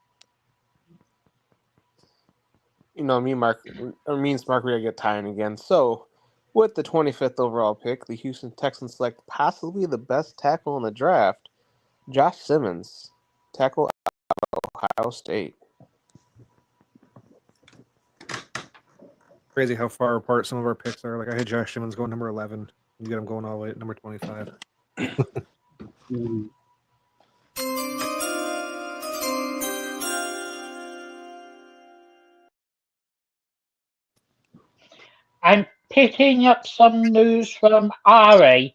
You know, me and Smark, we gotta get tying again. So, with the 25th overall pick, the Houston Texans select possibly the best tackle in the draft, Josh Simmons, tackle out of Ohio State. Crazy how far apart some of our picks are. Like I had Josh Simmons going number 11. You get him going all the way at number 25. I'm picking up some news from Ari.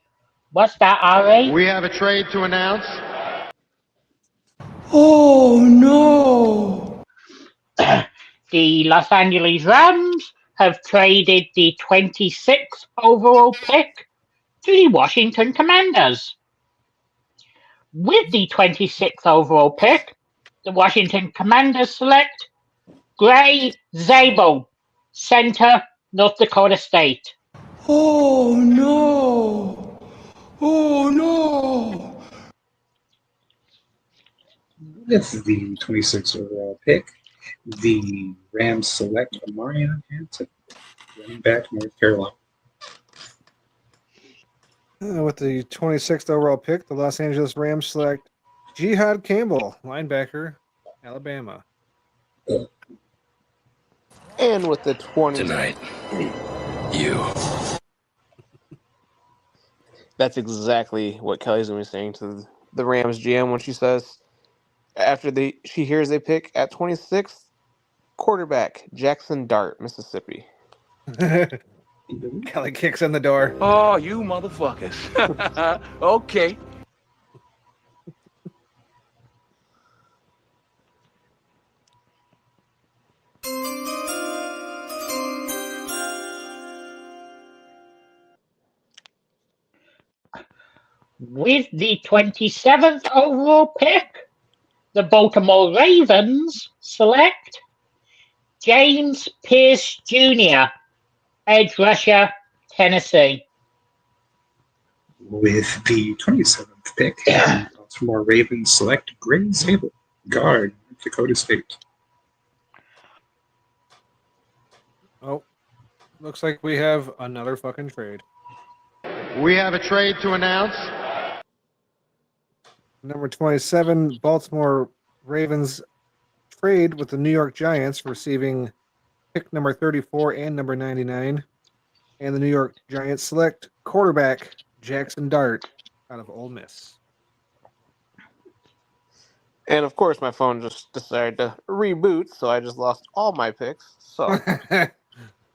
What's that, Ari? We have a trade to announce. Oh no! The Los Angeles Rams have traded the 26th overall pick to the Washington Commanders. With the 26th overall pick, the Washington Commanders select Gray Zabel, center, North Dakota State. Oh no! Oh no! With the 26th overall pick, the Rams select Amarion Hampton, running back, North Carolina. With the 26th overall pick, the Los Angeles Rams select Jihad Campbell, linebacker, Alabama. And with the 20. Tonight, you. That's exactly what Kelly's going to be saying to the Rams GM when she says, after she hears they pick at 26th, quarterback, Jackson Dart, Mississippi. Kelly kicks in the door. Oh, you motherfuckers. Okay. With the 27th overall pick, the Baltimore Ravens select James Pierce Jr., edge rusher, Tennessee. With the 27th pick, the Baltimore Ravens select Gray Sable, guard, Dakota State. Oh, looks like we have another fucking trade. We have a trade to announce. Number 27, Baltimore Ravens trade with the New York Giants, receiving pick number 34 and number 99. And the New York Giants select quarterback Jackson Dart out of Ole Miss. And of course, my phone just decided to reboot, so I just lost all my picks. So,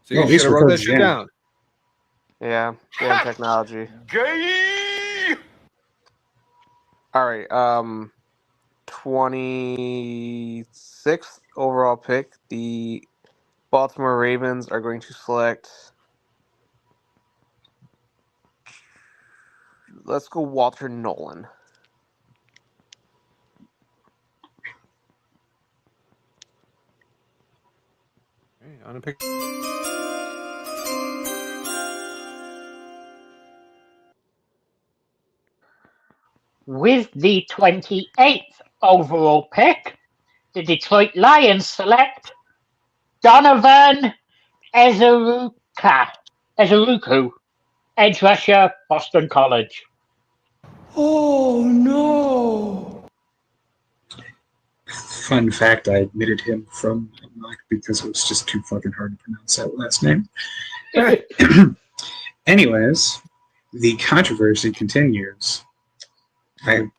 So you at should least have we're wrote that close shit again. down. yeah, damn technology. Gay! All right, 26th overall pick, the Baltimore Ravens are going to select. Let's go Walter Nolan. Okay, on a pick. With the 28th overall pick, the Detroit Lions select Donovan Ezeruku, edge rusher, Boston College. Oh no! Fun fact, I admitted him from Unlock because it was just too fucking hard to pronounce that last name. Anyways, the controversy continues. I'm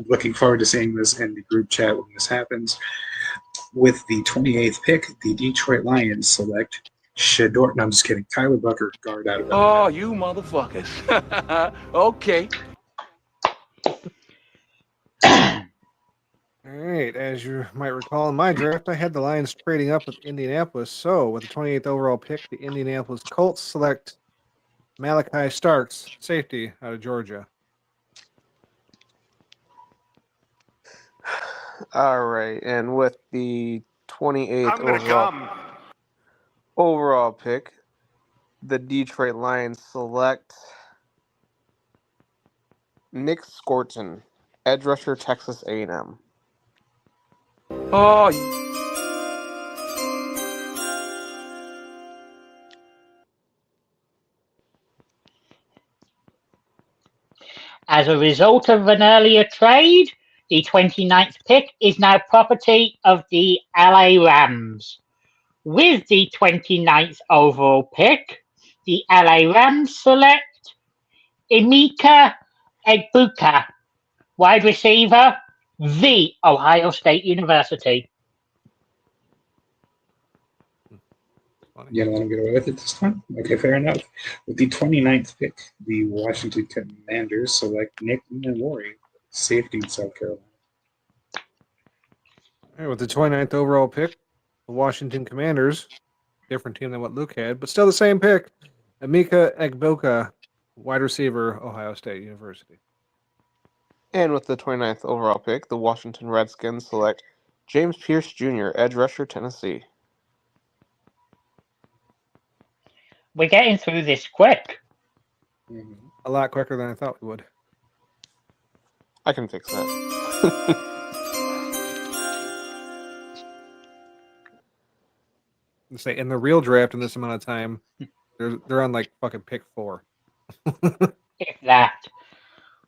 looking forward to seeing this in the group chat when this happens. With the 28th pick, the Detroit Lions select Shador. No, I'm just kidding. Tyler Bucker, guard out of Oh, you motherfuckers. Okay. All right, as you might recall in my draft, I had the Lions trading up with Indianapolis. So with the 28th overall pick, the Indianapolis Colts select Malachi Starks, safety out of Georgia. All right, and with the 28th overall pick, the Detroit Lions select Nick Scorton, edge rusher, Texas A&M. Oh, As a result of an earlier trade, the 29th pick is now property of the LA Rams. With the 29th overall pick, the LA Rams select Emeka Egbuka, wide receiver, The Ohio State University. You don't want to get away with it this time? Okay, fair enough. With the 29th pick, the Washington Commanders select Nick Newori, safety in South Carolina. All right, with the 29th overall pick, the Washington Commanders, different team than what Luke had, but still the same pick, Emeka Egbuka, wide receiver, Ohio State University. And with the 29th overall pick, the Washington Redskins select James Pierce Jr., edge rusher, Tennessee. We're getting through this quick. A lot quicker than I thought we would. I can fix that. Say in the real draft in this amount of time, they're on like fucking pick 4. If that.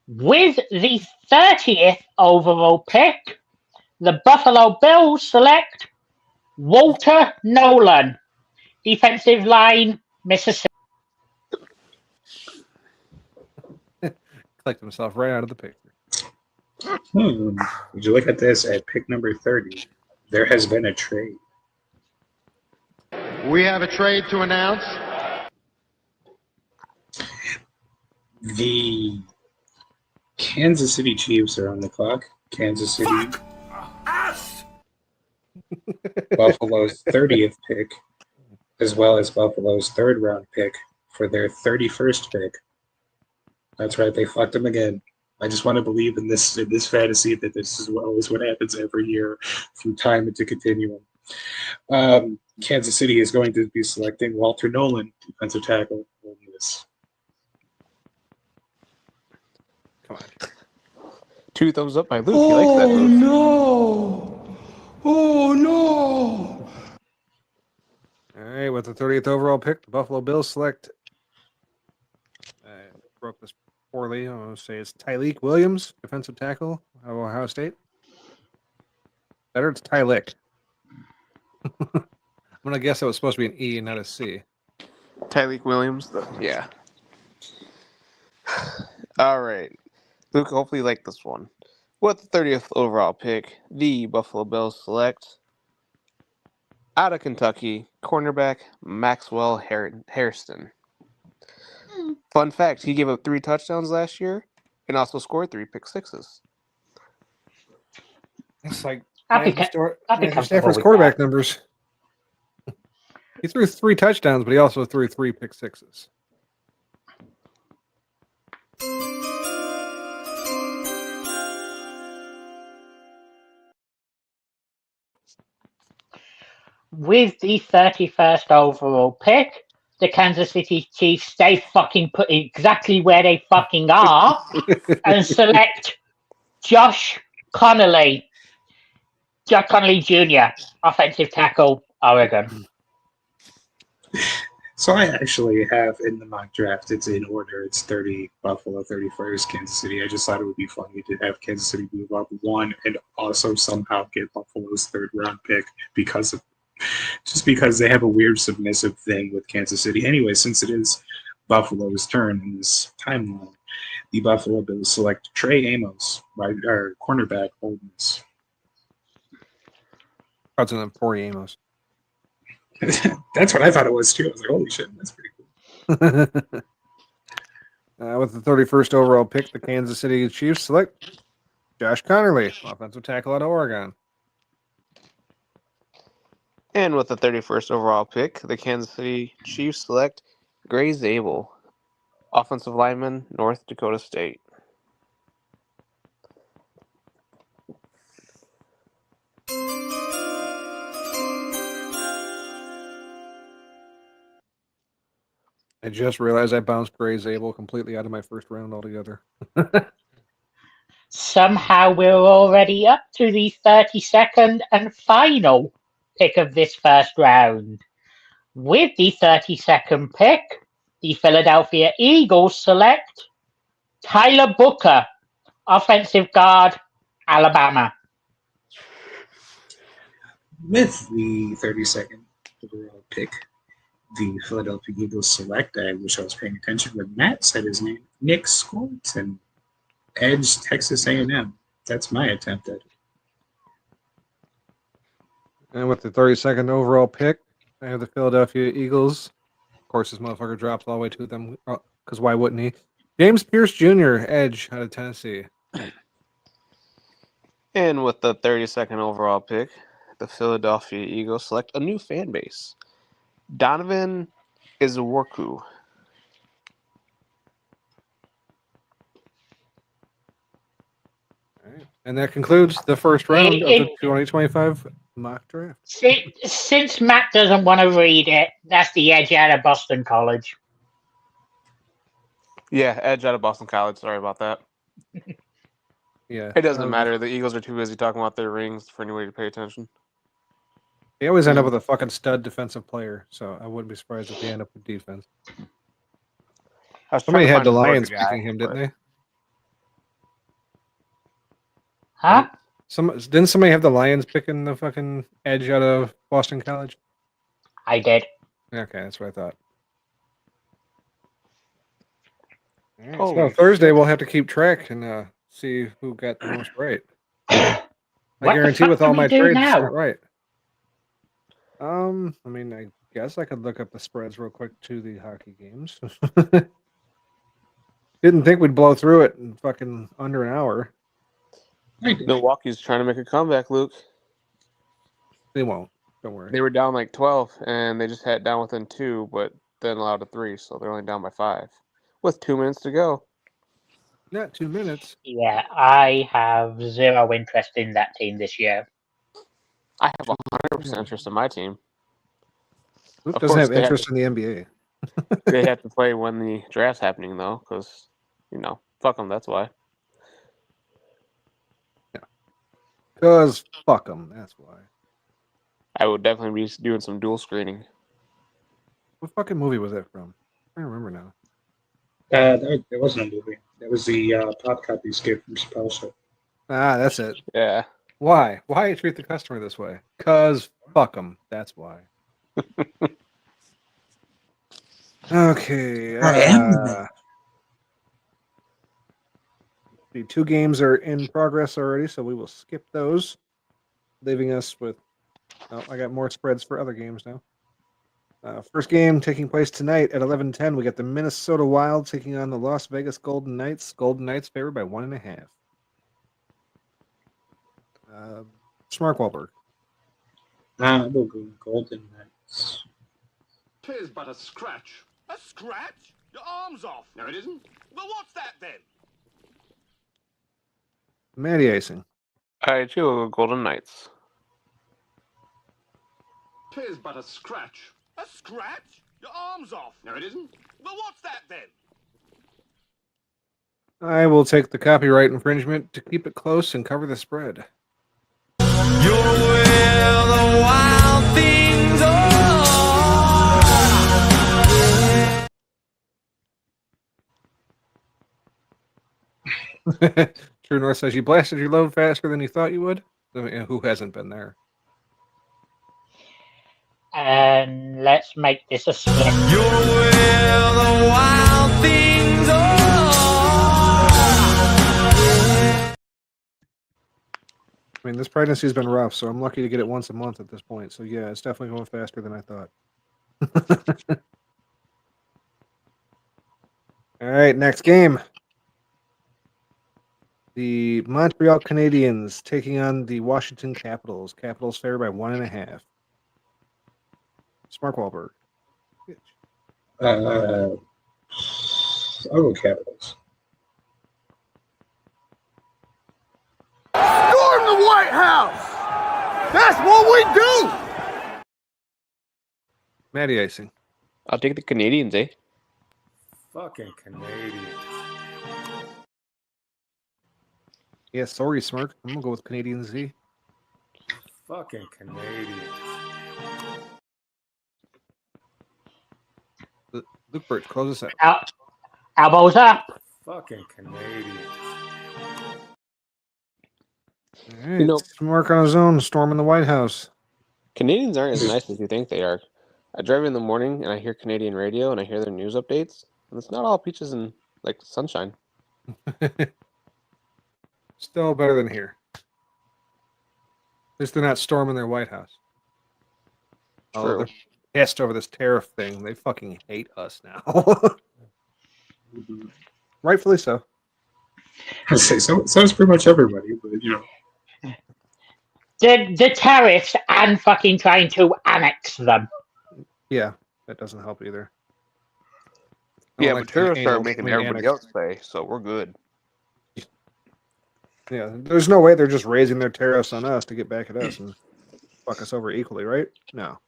With the 30th overall pick, the Buffalo Bills select Walter Nolan, defensive line, Mississippi. Clicked himself right out of the picture. Would you look at this at pick number 30? There has been a trade. We have a trade to announce. The Kansas City Chiefs are on the clock. Kansas City. Buffalo's 30th pick, as well as Buffalo's 3rd round pick for their 31st pick. That's right, they fucked them again. I just want to believe in this fantasy that this is always what happens every year from time into continuum. Kansas City is going to be selecting Walter Nolan, defensive tackle. Come on. 2 thumbs up by Luke. He likes that move. no! Oh no! All right, with the 30th overall pick, the Buffalo Bills select. I broke this poorly. I'm going to say it's Tyleek Williams, defensive tackle of Ohio State. Better, it's Tyleek. I'm going to guess it was supposed to be an E and not a C. Tyleek Williams, yeah. All right. Luke, hopefully you like this one. With the 30th overall pick, the Buffalo Bills select out of Kentucky, cornerback Maxwell Hairston. Fun fact, he gave up 3 touchdowns last year and also scored 3 pick sixes. It's like I'll be Stafford's quarterback numbers. He threw 3 touchdowns, but he also threw 3 pick sixes. With the 31st overall pick, the Kansas City Chiefs stay fucking put exactly where they fucking are and select Josh Connolly Jr., offensive tackle, Oregon. So I actually have in the mock draft, it's in order. It's 30 Buffalo, 31st Kansas City. I just thought it would be funny to have Kansas City move up 1 and also somehow get Buffalo's 3rd round pick because they have a weird submissive thing with Kansas City. Anyway, since it is Buffalo's turn in this timeline, the Buffalo Bills select Trey Amos, cornerback, Ole Miss. Odds on Corey Amos. That's what I thought it was too. I was like, holy shit, that's pretty cool. With the 31st overall pick, the Kansas City Chiefs select Josh Connerly, offensive tackle out of Oregon. And with the 31st overall pick, the Kansas City Chiefs select Gray Zabel, offensive lineman, North Dakota State. I just realized I bounced Gray Zabel completely out of my first round altogether. Somehow we're already up to the 32nd and final pick of this first round. With the 32nd pick, the Philadelphia Eagles select Tyler Booker, offensive guard, Alabama. With the 32nd overall pick, the Philadelphia Eagles select, I wish I was paying attention when Matt said his name, Nick Skolton, edge, Texas A&M. That's my attempt at it. And with the 32nd overall pick, I have the Philadelphia Eagles. Of course, this motherfucker drops all the way to them, because why wouldn't he? James Pierce Jr., edge out of Tennessee. And with the 32nd overall pick, the Philadelphia Eagles select a new fan base. Donovan Izuworku. All right. And that concludes the first round of the 2025 mock draft. Since Matt doesn't want to read it, that's the edge out of Boston College. Yeah, edge out of Boston College. Sorry about that. Yeah. It doesn't matter. The Eagles are too busy talking about their rings for anybody to pay attention. They always end up with a fucking stud defensive player, so I wouldn't be surprised if they end up with defense. Somebody had the Lions picking him, didn't they? Huh? Didn't somebody have the Lions picking the fucking edge out of Boston College? I did. Okay, that's what I thought. All right, Oh, so Thursday we'll have to keep track and see who got the most right. I What the guarantee fuck with do all we my do trades, now? it's not right. I mean, I guess I could look up the spreads real quick to the hockey games. Didn't think we'd blow through it in fucking under an hour. Milwaukee's trying to make a comeback, Luke. They won't. Don't worry. They were down like 12, and they just had it down within 2, but then allowed a 3, so they're only down by 5 with 2 minutes to go. Not 2 minutes. Yeah, I have zero interest in that team this year. I have 100% interest in my team. Luke Of doesn't course, have interest in the NBA. They have to play when the draft's happening, though, because, fuck them, that's why. Because fuck them, that's why. I would definitely be doing some dual screening. What fucking movie was that from? I don't remember now. That wasn't a movie. That was the pop copy skip from Spell Show. Ah, that's it. Yeah. Why? Why treat the customer this way? Because fuck them, that's why. Okay. The 2 games are in progress already, so we will skip those, leaving us with. Oh, I got more spreads for other games now. First game taking place tonight at 11:10. We got the Minnesota Wild taking on the Las Vegas Golden Knights. Golden Knights favored by 1.5. Smart Wahlberg. We'll go Golden Knights. 'Tis but a scratch. A scratch? Your arm's off. No, it isn't. Well, what's that then? Matty icing. I too will go Golden Knights. 'Tis but a scratch. A scratch? Your arm's off. No, it isn't. Well, what's that then? I will take the copyright infringement to keep it close and cover the spread. True North says you blasted your load faster than you thought you would. I mean, who hasn't been there? And let's make this a split. I mean, this pregnancy's been rough, so I'm lucky to get it once a month at this point. So yeah, it's definitely going faster than I thought. All right, next game. The Montreal Canadiens taking on the Washington Capitals. Capitals favored by 1.5. Smart Wahlberg. I'll go Capitals. Storm the White House! That's what we do! Matty icing. I'll take the Canadians, eh? Fucking Canadians. Yeah, sorry, Smirk. I'm going to go with Canadian Z. Fucking Canadians. Luke Birch, close us out. Elbows up. Fucking Canadians. All right, Smirk on his own, storming the White House. Canadians aren't as nice as you think they are. I drive in the morning and I hear Canadian radio and I hear their news updates, and it's not all peaches and like sunshine. Still better than here. At least they're not storming their White House. True. Oh, they're pissed over this tariff thing. They fucking hate us now. Rightfully so. I say so is pretty much everybody, but The tariffs and fucking trying to annex them. Yeah, that doesn't help either. Yeah, Like but tourists anal are making when everybody annexed. else pay, so we're good. Yeah, there's no way they're just raising their tariffs on us to get back at us and fuck us over equally, right? No.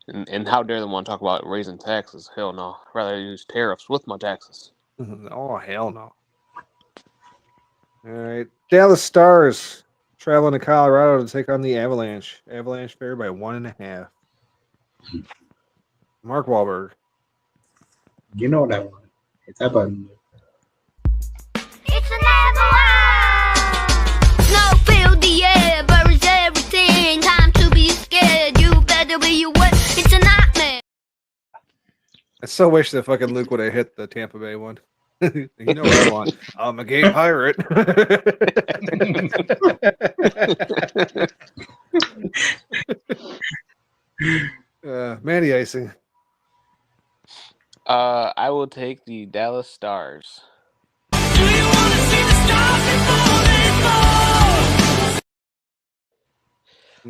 And how dare them want to talk about raising taxes? Hell no. I'd rather use tariffs with my taxes. Oh, hell no. All right. Dallas Stars traveling to Colorado to take on the Avalanche. Avalanche favored by 1.5. Mark Wahlberg. you know what I want. Hit that button. It's an avalanche! so wish that fucking Luke would have hit the Tampa Bay one. You know what I want? I'm a gay pirate. Matty icing. I will take the Dallas Stars.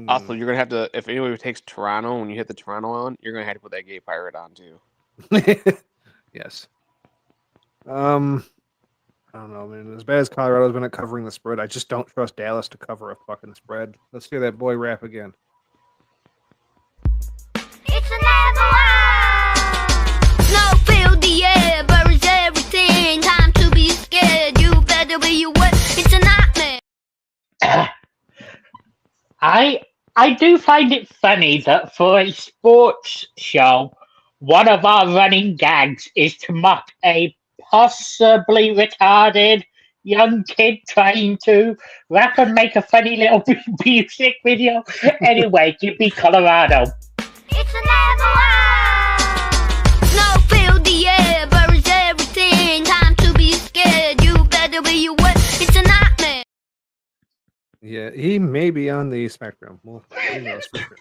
Also, you're gonna have to. If anybody takes Toronto, when you hit the Toronto on, you're gonna have to put that gay pirate on too. Yes. I don't know, man. As bad as Colorado's been at covering the spread, I just don't trust Dallas to cover a fucking spread. Let's hear that boy rap again. It's an avalanche. Snow filled the air, buries everything. Time to be scared. You better be aware. It's a nightmare. I do find it funny that for a sports show, one of our running gags is to mock a possibly retarded young kid trying to rap and make a funny little music video. Anyway, give me Colorado. It's an avalanche. Snow filled the air, buries everything. Time to be scared. You better be aware. It's a nightmare. Yeah, he may be on the spectrum. Well, who knows for sure.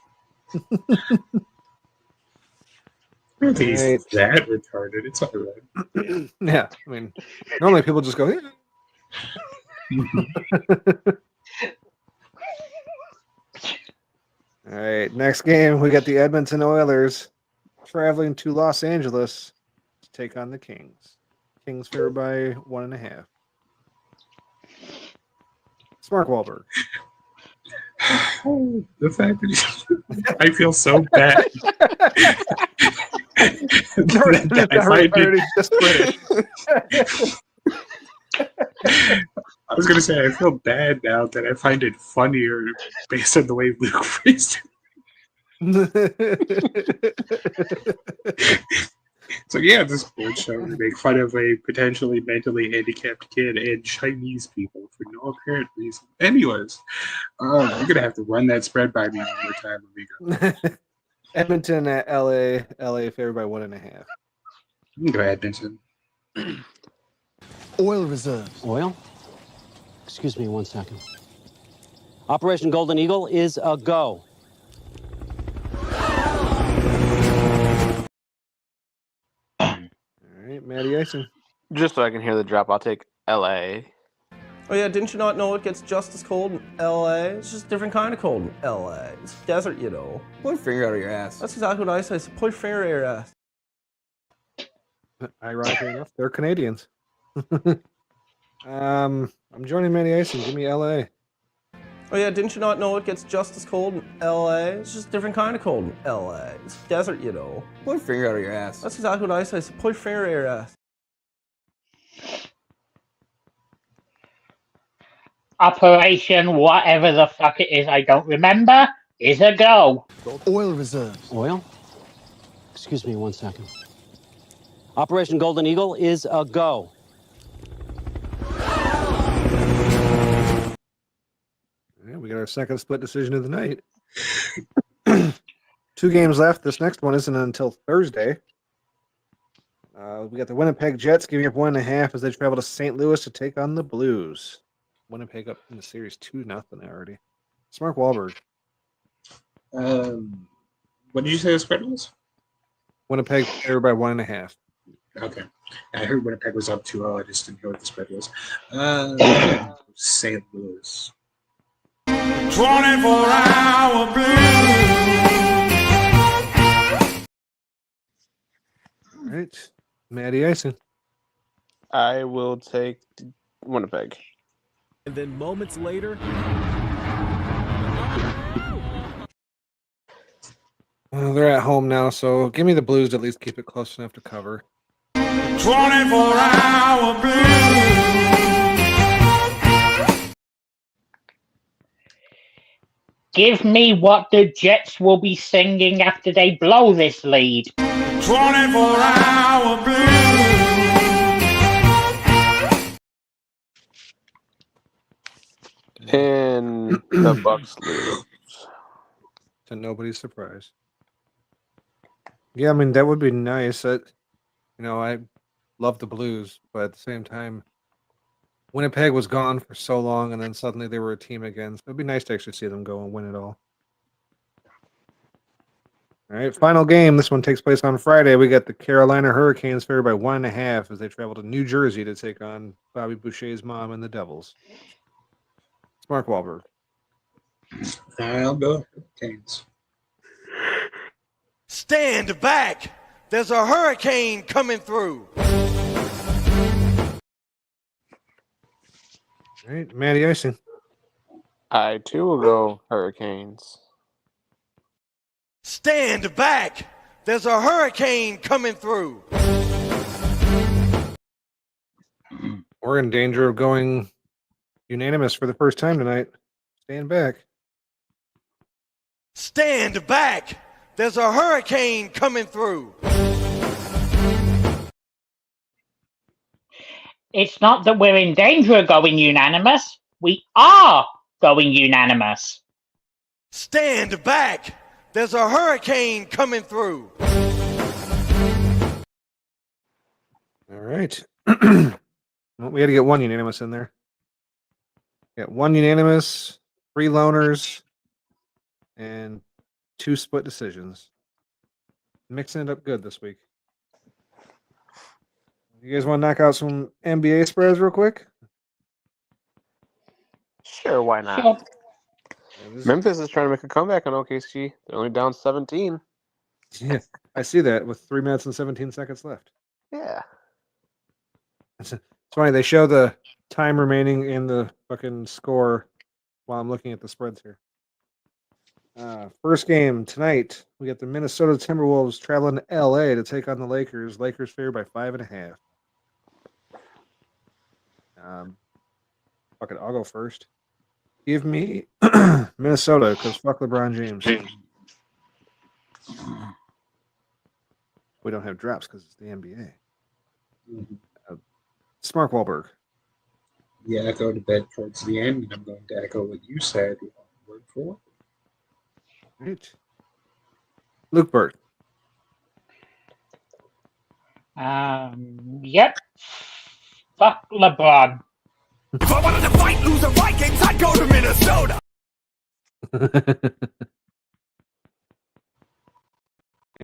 I don't think he's that retarded. It's all right. Yeah, I mean, normally people just go. Eh. All right, next game we got the Edmonton Oilers traveling to Los Angeles to take on the Kings. Kings favored by 1.5. Mark Wahlberg. The fact that I feel so bad. I was gonna say I feel bad now that I find it funnier based on the way Luke phrased it. So yeah, this sports show to make fun of a potentially mentally handicapped kid and Chinese people for no apparent reason. Anyways, I'm gonna have to run that spread by me one more time, amigo. Edmonton at LA. LA favored by 1.5. You can go Edmonton. Oil reserves. Oil? Excuse me 1 second. Operation Golden Eagle is a go. Matty Ison. Just so I can hear the drop, I'll take LA. Oh yeah, didn't you not know it gets just as cold in LA? It's just a different kind of cold in LA. It's desert, you know. Pull your finger out of your ass. That's exactly what I say. So pull your finger out of your ass. Ironically enough, they're Canadians. I'm joining Matty Ison. Give me LA. Oh yeah, didn't you not know it gets just as cold in LA? It's just a different kind of cold in LA. It's desert, you know. Pull your finger out of your ass. That's exactly what I say. So pull your finger out of your ass. Operation whatever the fuck it is, I don't remember, is a go. Oil reserves. Oil? Excuse me 1 second. Operation Golden Eagle is a go. Yeah, we got our second split decision of the night. 2 games left. This next one isn't until Thursday. We got the Winnipeg Jets giving up 1.5 as they travel to St. Louis to take on the Blues. Winnipeg up in the series 2-0 already. It's Mark Wahlberg. What did you say the spread was? Winnipeg favored by 1.5. Okay. I heard Winnipeg was up 2-0. I just didn't hear what the spread was. St. Louis. 24-hour All right. Matty Ison. I will take Winnipeg. And then moments later. Well, they're at home now, so give me the Blues to at least keep it close enough to cover. 24-hour Give me what the Jets will be singing after they blow this lead. 24-hour And the Bucks lose. To nobody's surprise. Yeah, I mean, that would be nice. I love the Blues, but at the same time, Winnipeg was gone for so long, and then suddenly they were a team again. So it'd be nice to actually see them go and win it all. All right, final game. This one takes place on Friday. We got the Carolina Hurricanes favored by 1.5 as they travel to New Jersey to take on Bobby Boucher's mom and the Devils. It's Mark Wahlberg. I'll go Hurricanes. Stand back! There's a hurricane coming through. All right, Matty Icing. I too will go Hurricanes. Stand back! There's a hurricane coming through. We're in danger of going unanimous for the first time tonight. Stand back. Stand back! There's a hurricane coming through. It's not that we're in danger of going unanimous. We are going unanimous. Stand back! There's a hurricane coming through. All right. Well, we had to get one unanimous in there. Got one unanimous, 3 loners, and 2 split decisions. Mixing it up good this week. You guys want to knock out some NBA spreads real quick? Sure, why not? Sure. Memphis is trying to make a comeback on OKC. They're only down 17. Yeah, I see that with 3 minutes and 17 seconds left. Yeah. It's funny. They show the time remaining in the fucking score while I'm looking at the spreads here. First game tonight, we got the Minnesota Timberwolves traveling to LA to take on the Lakers. Lakers favored by 5.5. Fuck it, I'll go first. Give me Minnesota because fuck LeBron James. We don't have drops because it's the NBA. Smart Wahlberg. Yeah, I go to bed towards the end, and I'm going to echo what you said. Word for it. Right. Luke Burt. Yep. Fuck LeBron. If I wanted to fight loser Vikings, I'd go to Minnesota.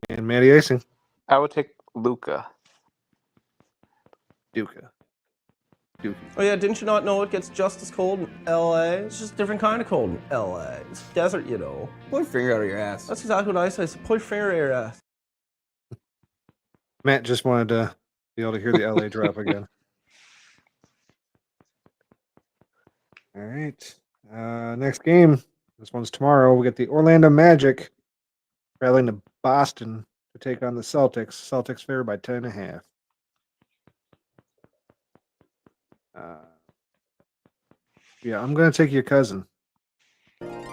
And Matty Icing. I would take Luca. Duca. Oh yeah, didn't you not know it gets just as cold in LA? It's just a different kind of cold in LA. It's desert, you know. Pull your finger out of your ass. That's exactly what I say. So pull your finger out of your ass. Matt just wanted to be able to hear the LA drop again. All right. Next game. This one's tomorrow. We get the Orlando Magic traveling to Boston to take on the Celtics. Celtics favored by 10.5. Yeah, I'm going to take your cousin.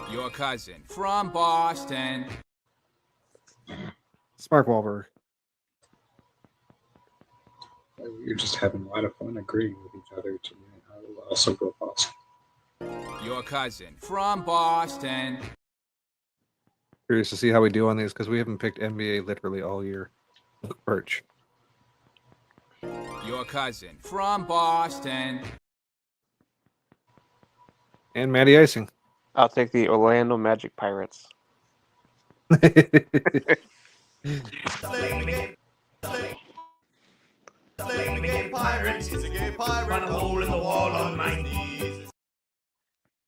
Your cousin from Boston. Smart Wahlberg. You're just having a lot of fun agreeing with each other. I will also go Boston. Your cousin from Boston. Curious to see how we do on these because we haven't picked NBA literally all year. Birch. Your cousin from Boston. And Matty Icing. I'll take the Orlando Magic Pirates.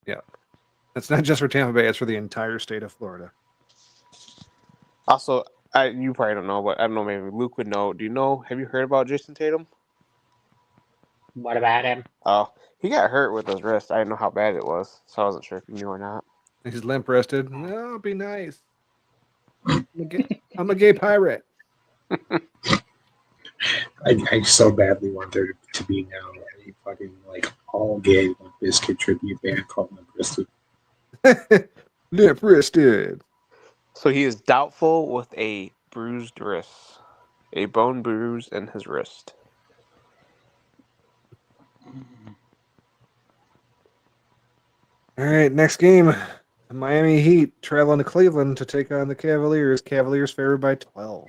Yeah. It's not just for Tampa Bay, it's for the entire state of Florida. Also, you probably don't know, but I don't know, maybe Luke would know. Have you heard about Jason Tatum? What about him? Oh, he got hurt with his wrist. I didn't know how bad it was, so I wasn't sure if you knew or not. He's limp-wristed. No, be nice. I'm a gay pirate. I so badly want there to be now a fucking all gay Limp Bizkit tribute band called Limp Wristed. Limp Wristed. So he is doubtful with a bruised wrist, a bone bruise in his wrist. All right, next game. The Miami Heat traveling to Cleveland to take on the Cavaliers. Cavaliers favored by 12.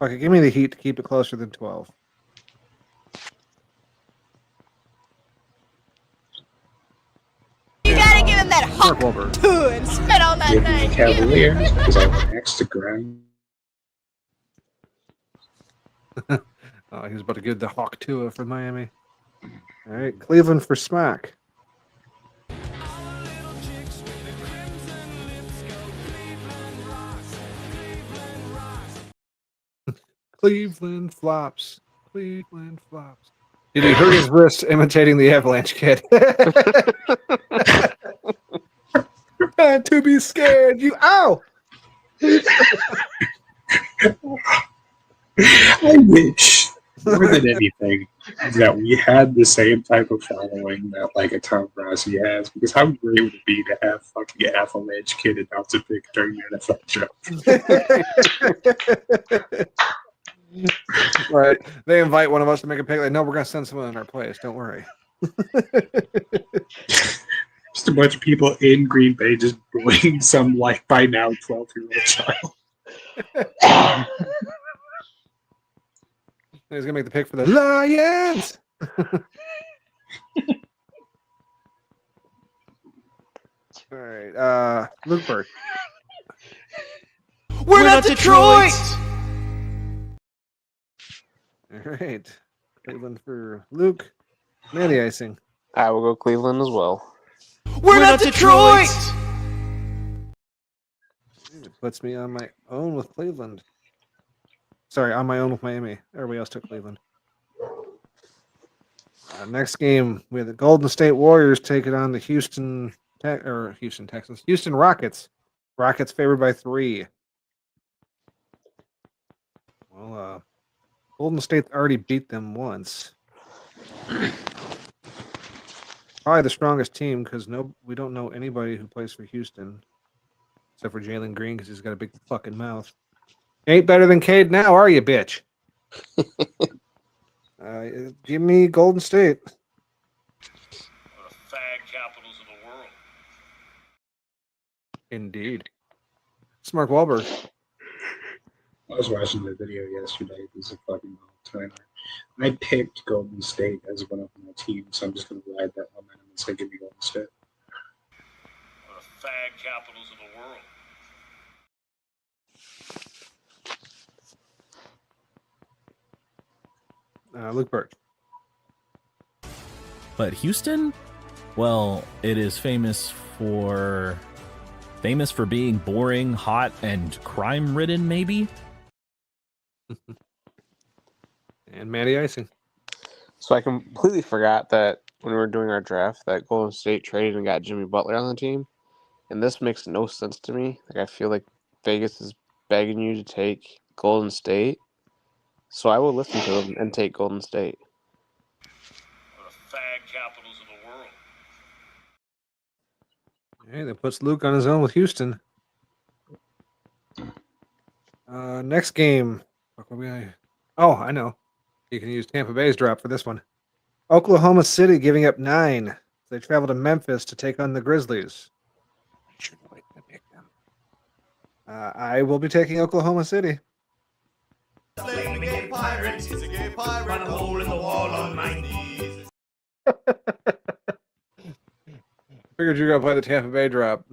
Okay, give me the Heat to keep it closer than 12. You gotta give him that Mark hawk Wahlberg. too and spit on that Give me thing. Cavaliers because I want Instagram. Oh, he was about to give the Hawk Tua for Miami. All right, Cleveland for Smack. Cleveland flops. Cleveland flops. Did he hurt his wrist imitating the Avalanche kid? To be scared, you. Ow! I wish more than anything that we had the same type of following that like a Tom Brassi has, because how great would it be to have fucking Avalanche kid announce a pick during the NFL draft? Right. They invite one of us to make a pick. Like, no, we're going to send someone in our place. Don't worry. Just a bunch of people in Green Bay just booing some like by now 12-year-old child. He's going to make the pick for the Lions. All right. Luke Bird. We're not Detroit! All right. Cleveland for Luke. Manny icing. I will go Cleveland as well. We're not Detroit! It puts me on my own with Cleveland. Sorry, on my own with Miami. Everybody else took Cleveland. Next game, we have the Golden State Warriors taking on the Houston Rockets. Rockets favored by 3. Well, Golden State already beat them once. Probably the strongest team because we don't know anybody who plays for Houston except for Jalen Green because he's got a big fucking mouth. Ain't better than Cade now, are you, bitch? Give me Golden State. The fag capitals of the world. Indeed. It's Mark Wahlberg. I was watching the video yesterday. It was a fucking timer. I picked Golden State as one of my teams, so I'm just going to ride that momentum and say, give me Golden State. The fag capitals of the world. Luke Birch. But Houston, well, it is famous for being boring, hot, and crime-ridden, maybe. And Matty icing. So I completely forgot that when we were doing our draft that Golden State traded and got Jimmy Butler on the team. And this makes no sense to me. Like, I feel like Vegas is begging you to take Golden State. So I will listen to them and take Golden State. The fag capitals of the world. Hey, that puts Luke on his own with Houston. Next game. Oh, I know. You can use Tampa Bay's drop for this one. Oklahoma City giving up 9. They travel to Memphis to take on the Grizzlies. I will be taking Oklahoma City. Slave gay pirate, he's a gay pirate, run a hole in the wall on my knees. Figured you were going to play the Tampa Bay drop.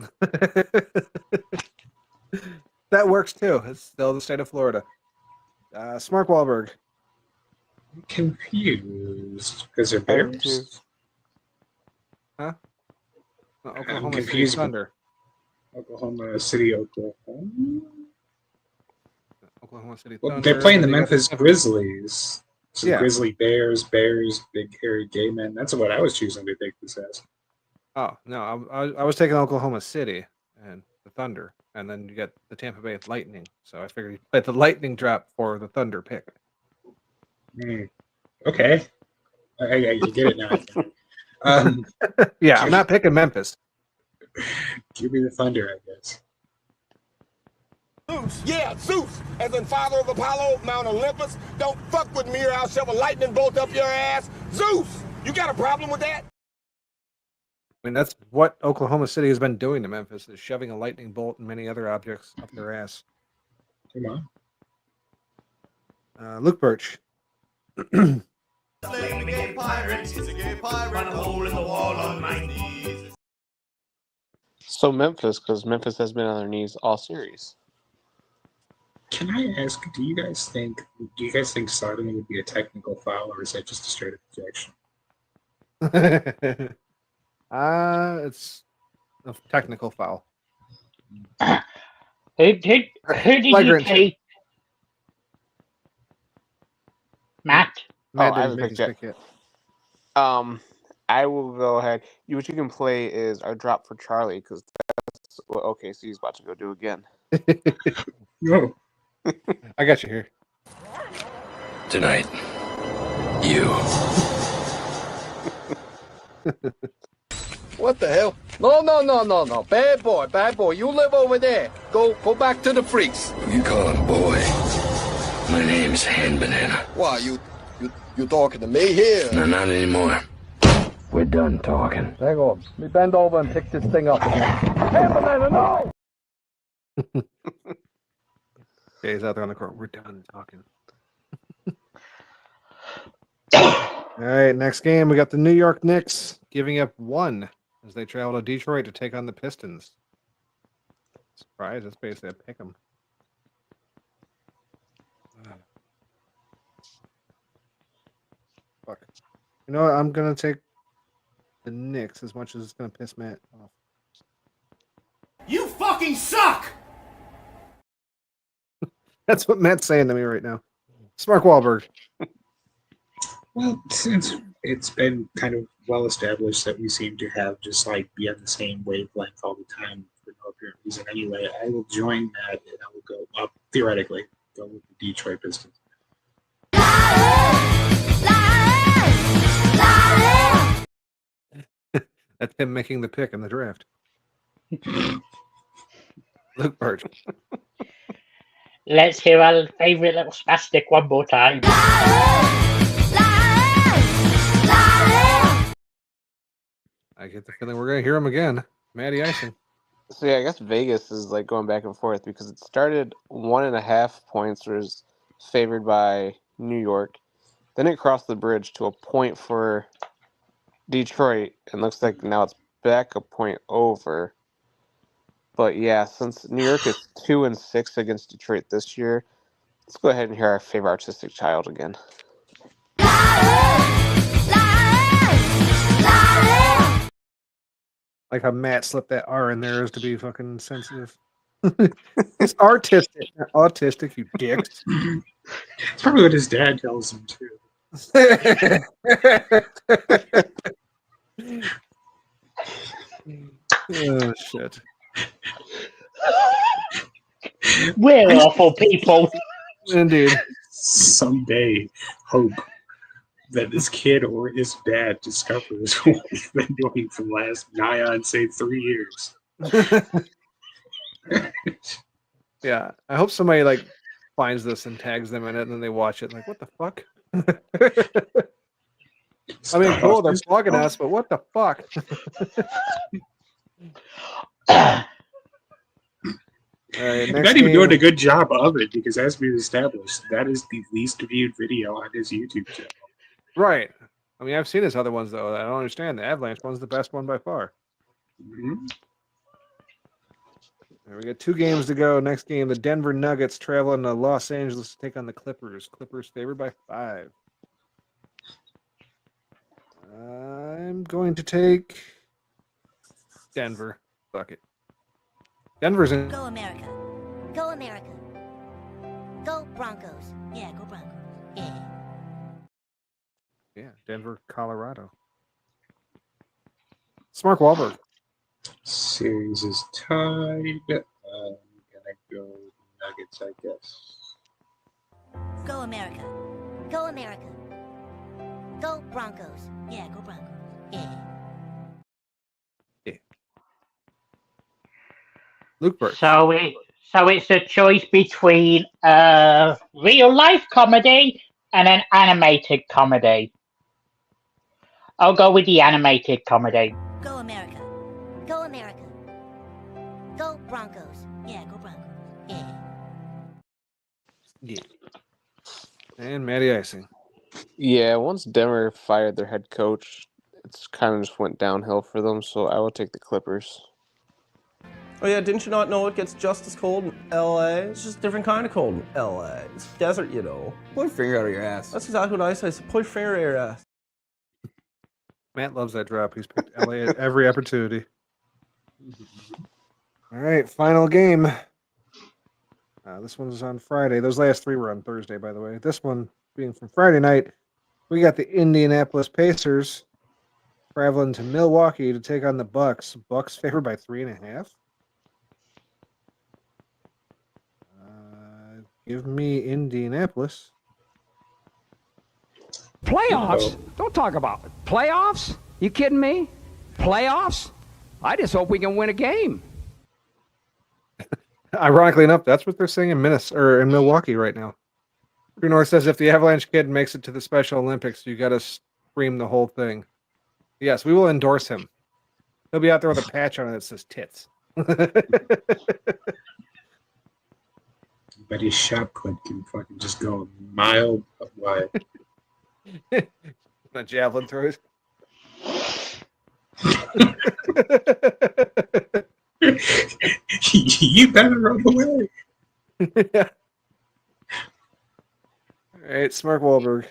That works too. It's still the state of Florida. Smart Wahlberg. I'm confused because they're Bears. Huh? No, Oklahoma City confused. Thunder. Oklahoma City, Oklahoma. Oklahoma City Well, Thunder. they're playing the and they got Memphis Grizzlies. So Yeah. Grizzly Bears, big hairy gay men. That's what I was choosing to take this as. Oh no, I was taking Oklahoma City and the Thunder, and then you got the Tampa Bay Lightning. So I figured you played the Lightning drop for the Thunder pick. Okay, I get it now. Yeah, I'm not picking Memphis. Give me the Thunder, I guess. Zeus, yeah, Zeus, as in father of Apollo, Mount Olympus. Don't fuck with me or I'll shove a lightning bolt up your ass. Zeus, you got a problem with that? I mean, that's what Oklahoma City has been doing to Memphis, is shoving a lightning bolt and many other objects up their ass. Come on. Luke Birch. Slaying the gay pirate. He's a gay pirate. Run a hole in the wall on my knees. So Memphis, because Memphis has been on their knees all series. Can I ask, do you guys think sodomy would be a technical foul, or is that just a straight up objection? It's a technical foul. Who did you Flagrant. take? Matt? Matt I didn't haven't make his picked pick yet. I will go ahead. What you can play is our drop for Charlie, because that's what OKC's about to go do again. No. I got you here. Tonight, you. What the hell? No. Bad boy. You live over there. Go back to the freaks. You call him boy. My name's Hand Banana. Why, you talking to me here? No, not anymore. We're done talking. Hang on. Let me bend over and pick this thing up again. Hey, banana, no! Yeah, he's out there on the court. We're done talking. All right, next game. We got the New York Knicks giving up 1 as they travel to Detroit to take on the Pistons. Surprise, that's basically a pick 'em. Fuck. You know what? I'm going to take the Knicks as much as it's going to piss Matt off. You fucking suck! That's what Matt's saying to me right now. Mark Wahlberg. Well, since it's been kind of well established that we seem to have just like be on the same wavelength all the time for no apparent reason anyway, I will join that and I will go up, theoretically, go with the Detroit Pistons. That's him making the pick in the draft. Luke Birch. Let's hear our favourite little spastic one more time. I get the feeling we're going to hear him again. Matty Ison. So yeah, I guess Vegas is like going back and forth because it started 1.5 points was favored by New York. Then it crossed the bridge to a point for Detroit, and looks like now it's back a point over. But yeah, since New York is 2-6 against Detroit this year, let's go ahead and hear our favorite artistic child again. Like how Matt slipped that R in there is to be fucking sensitive. It's artistic, not autistic, you dicks. That's probably what his dad tells him too. Oh shit. We're awful people. Indeed. Someday, hope that this kid or his dad discovers what we've been doing for the last nigh on, say, 3 years. Yeah, I hope somebody like finds this and tags them in it, and then they watch it like, what the fuck? I mean, cool, they're plugging us, but what the fuck? You're not even doing a good job of it because, as we've established, that is the least viewed video on his YouTube channel. Right. I mean, I've seen his other ones though. I don't understand. The Avalanche one's the best one by far. Mm-hmm. Right, we got 2 games to go. Next game, the Denver Nuggets traveling to Los Angeles to take on the Clippers. Clippers favored by 5. I'm going to take Denver. Fuck it. Denver's in. Go America. Go America. Go Broncos. Yeah, go Broncos. Yeah. Yeah, Denver, Colorado. It's Mark Wahlberg. Series is tied. I'm gonna go Nuggets, I guess. Go America. Go America. Go Broncos. Yeah, go Broncos. Yeah. Luke Birch. So it's a choice between a real life comedy and an animated comedy. I'll go with the animated comedy. Go America. Go America. Go Broncos. Yeah, go Broncos. Yeah. Yeah. And Matty Icing. Yeah, once Denver fired their head coach, it's kind of just went downhill for them, so I will take the Clippers. Oh yeah, didn't you not know it gets just as cold in LA? It's just a different kind of cold in LA. It's desert, you know. Pull your finger out of your ass. That's exactly what I say. So pull your finger out of your ass. Matt loves that drop. He's picked LA at every opportunity. All right, final game. This one's on Friday. Those last three were on Thursday, by the way. This one being from Friday night, we got the Indianapolis Pacers traveling to Milwaukee to take on the Bucks. Bucks favored by 3.5. Give me Indianapolis. Playoffs? Don't talk about it. Playoffs? You kidding me? Playoffs? I just hope we can win a game. Ironically enough, that's what they're saying in in Milwaukee right now. True North says if the Avalanche kid makes it to the Special Olympics, you got to scream the whole thing. Yes, we will endorse him. He'll be out there with a patch on it that says tits. But his shot put can fucking just go a mile wide. The javelin throws. You better run away. Yeah. All right, Smart Wahlberg.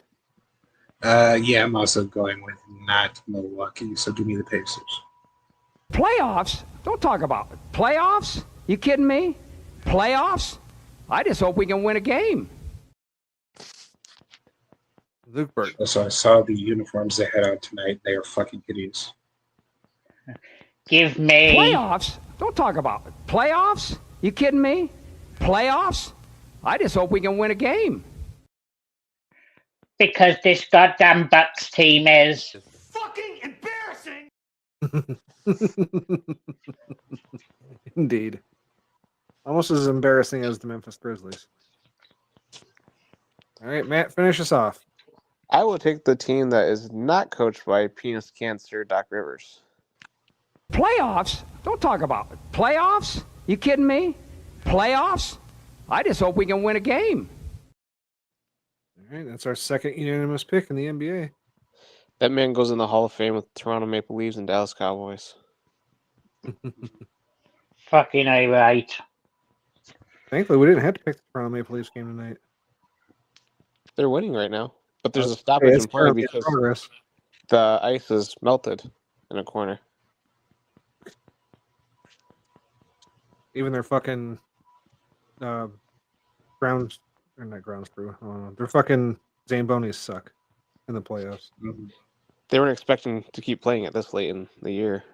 Yeah, I'm also going with not Milwaukee, so give me the Pacers. Playoffs? Don't talk about it. Playoffs? You kidding me? Playoffs? I just hope we can win a game. Luke Berg. So I saw the uniforms they had out tonight. They are fucking hideous. Give me Playoffs? Don't talk about it. Playoffs? You kidding me? Playoffs? I just hope we can win a game. because this goddamn Bucks team is Fucking embarrassing! Indeed. Almost as embarrassing as the Memphis Grizzlies. All right, Matt, finish us off. I will take the team that is not coached by penis cancer Doc Rivers. Playoffs? Don't talk about it. Playoffs? You kidding me? Playoffs? I just hope we can win a game. All right, that's our second unanimous pick in the NBA. That man goes in the Hall of Fame with Toronto Maple Leafs and Dallas Cowboys. fucking right. Thankfully, we didn't have to pick the Toronto Maple Leafs game tonight. They're winning right now, but there's a Hey, stoppage it's in play currently in because progress. the ice is melted in a corner. Even their fucking grounds, or not grounds crew. Their fucking Zambonis suck in the playoffs. They weren't expecting to keep playing it this late in the year.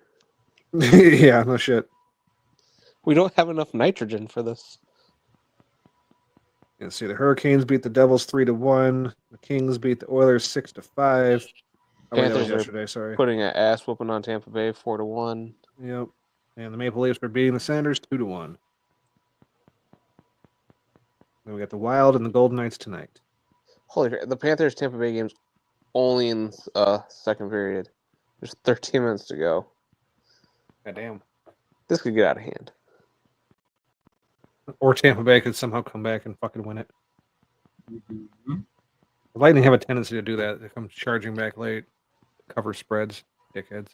Yeah, no shit. We don't have enough nitrogen for this. Yeah, see, the Hurricanes beat the Devils 3-1. The Kings beat the Oilers 6-5. Oh, wait, that was Panthers yesterday. are Sorry. putting an ass whooping on Tampa Bay 4-1. Yep. And the Maple Leafs were beating the Senators 2-1. Then we got the Wild and the Golden Knights tonight. Holy crap. The Panthers Tampa Bay game's only in second period. There's 13 minutes to go. God damn. This could get out of hand. Or Tampa Bay could somehow come back and fucking win it. The Lightning have a tendency to do that. They come charging back late, cover spreads, dickheads.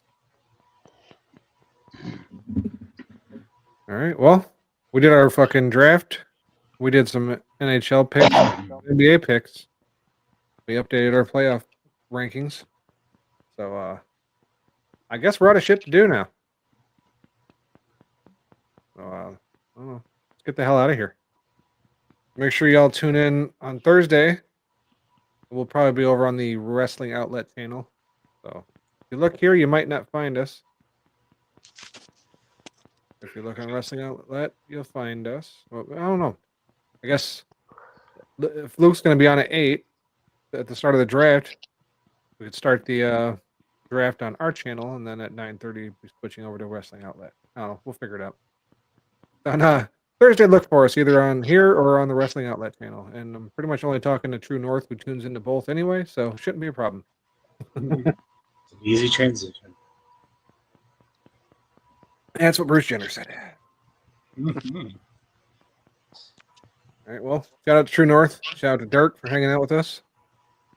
All right, well, we did our fucking draft. We did some NHL picks, NBA picks. We updated our playoff rankings. So, I guess we're out of shit to do now. So, I don't know. Let's get the hell out of here. Make sure y'all tune in on Thursday. We'll probably be over on the Wrestling Outlet channel. So, if you look here, you might not find us. If you look on Wrestling Outlet, you'll find us. Well, I don't know. I guess if Luke's going to be on at 8 at the start of the draft, we could start the draft on our channel, and then at 9:30, be switching over to Wrestling Outlet. I don't know. We'll figure it out. On Thursday, look for us either on here or on the Wrestling Outlet channel. And I'm pretty much only talking to True North, who tunes into both anyway, so it shouldn't be a problem. It's an easy transition. That's what Bruce Jenner said. All right. Well, shout out to True North. Shout out to Dirk for hanging out with us.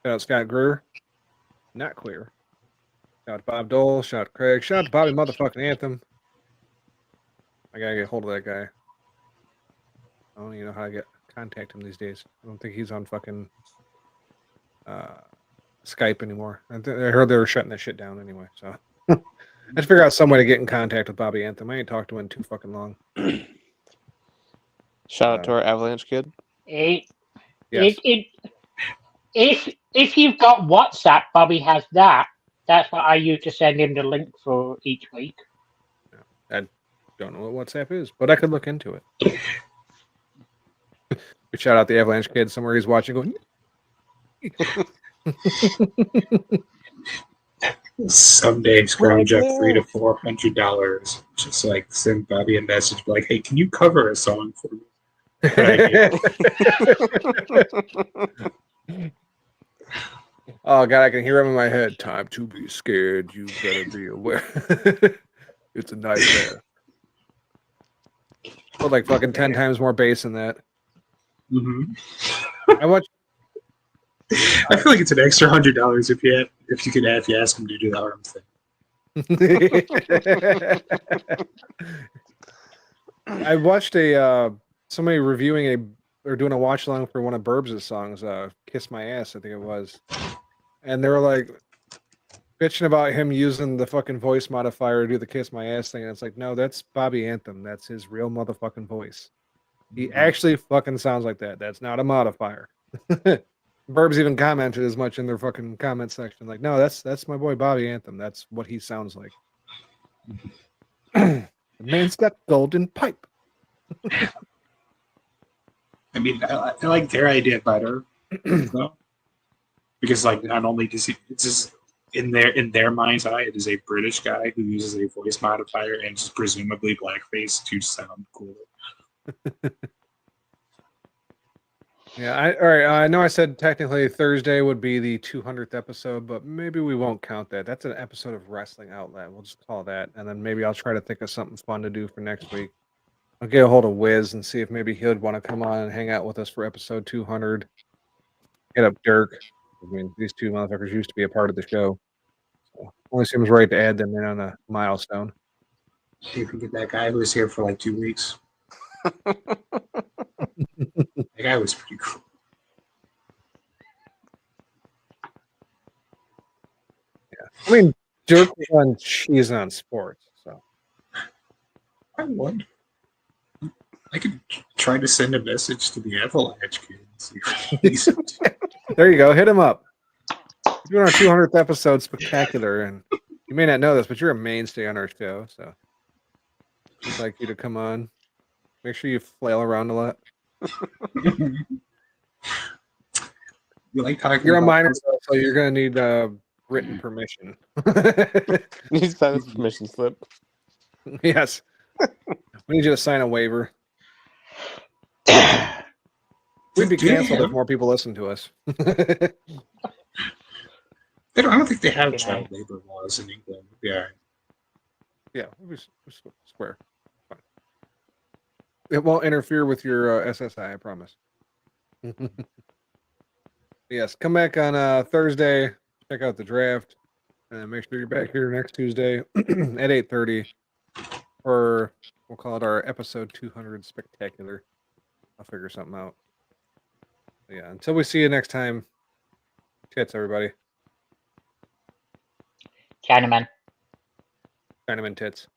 Shout out Scott Greer. Not queer. Shout out to Bob Dole. Shout out to Craig. Shout out to Bobby motherfucking Anthem. I gotta get hold of that guy. I don't even know how to contact him these days. I don't think he's on fucking Skype anymore. I heard they were shutting that shit down anyway. So I just figure out some way to get in contact with Bobby Anthem. I ain't talked to him in too fucking long. Shout out to our Avalanche kid. Yes. If you've got WhatsApp, Bobby has that. That's what I use to send him the link for each week. I don't know what WhatsApp is, but I could look into it. We shout out the Avalanche kid somewhere he's watching going. Someday scrounge up $300 to $400. Just like send Bobby a message like, hey, can you cover a song for me? Oh God, I can hear him in my head. Time to be scared. You better be aware. It's a nightmare. Put like fucking 10 times more bass than that. Mm-hmm. I feel like it's an extra $100 if you ask him to do the arm thing. I watched somebody reviewing or doing a watch along for one of Burbs' songs, "Kiss My Ass," I think it was, and they were like bitching about him using the fucking voice modifier to do the "Kiss My Ass" thing, and it's like, no, that's Bobby Anthem. That's his real motherfucking voice. He actually fucking sounds like that. That's not a modifier. Burbs even commented as much in their fucking comment section, like, no, that's my boy Bobby Anthem. That's what he sounds like. The man's got golden pipe. I mean, I like their idea better, though, because like not only does he, it's just in their mind's eye, it is a British guy who uses a voice modifier and just presumably blackface to sound cool. Yeah, all right. I know I said technically Thursday would be the 200th episode, but maybe we won't count that. That's an episode of Wrestling Outlet. We'll just call that, and then maybe I'll try to think of something fun to do for next week. I'll get a hold of Wiz and see if maybe he would want to come on and hang out with us for episode 200. Hit up Dirk. I mean, these two motherfuckers used to be a part of the show. So only seems right to add them in on a milestone. See if we get that guy who was here for like 2 weeks. That guy was pretty cool. Yeah, I mean, Dirk was on She's on Sports, so I wonder. I could try to send a message to the Avalanche kid and see what he said. There you go. Hit him up. We're doing our 200th episode spectacular, and you may not know this, but you're a mainstay on our show, so we'd like you to come on. Make sure you flail around a lot. You like talking You're a about minor, so you're going to need written permission. You need to sign this permission slip. Yes. We need you to sign a waiver. We'd be canceled if more people listen to us. I don't think they have child labor laws in England. Yeah. Yeah, we'll be square. Fine. It won't interfere with your SSI, I promise. Yes, come back on Thursday. Check out the draft, and make sure you're back here next Tuesday at 8:30, or we'll call it our episode 200 spectacular. I'll figure something out. But yeah, until we see you next time. Tits, everybody. Chinaman. Chinaman tits.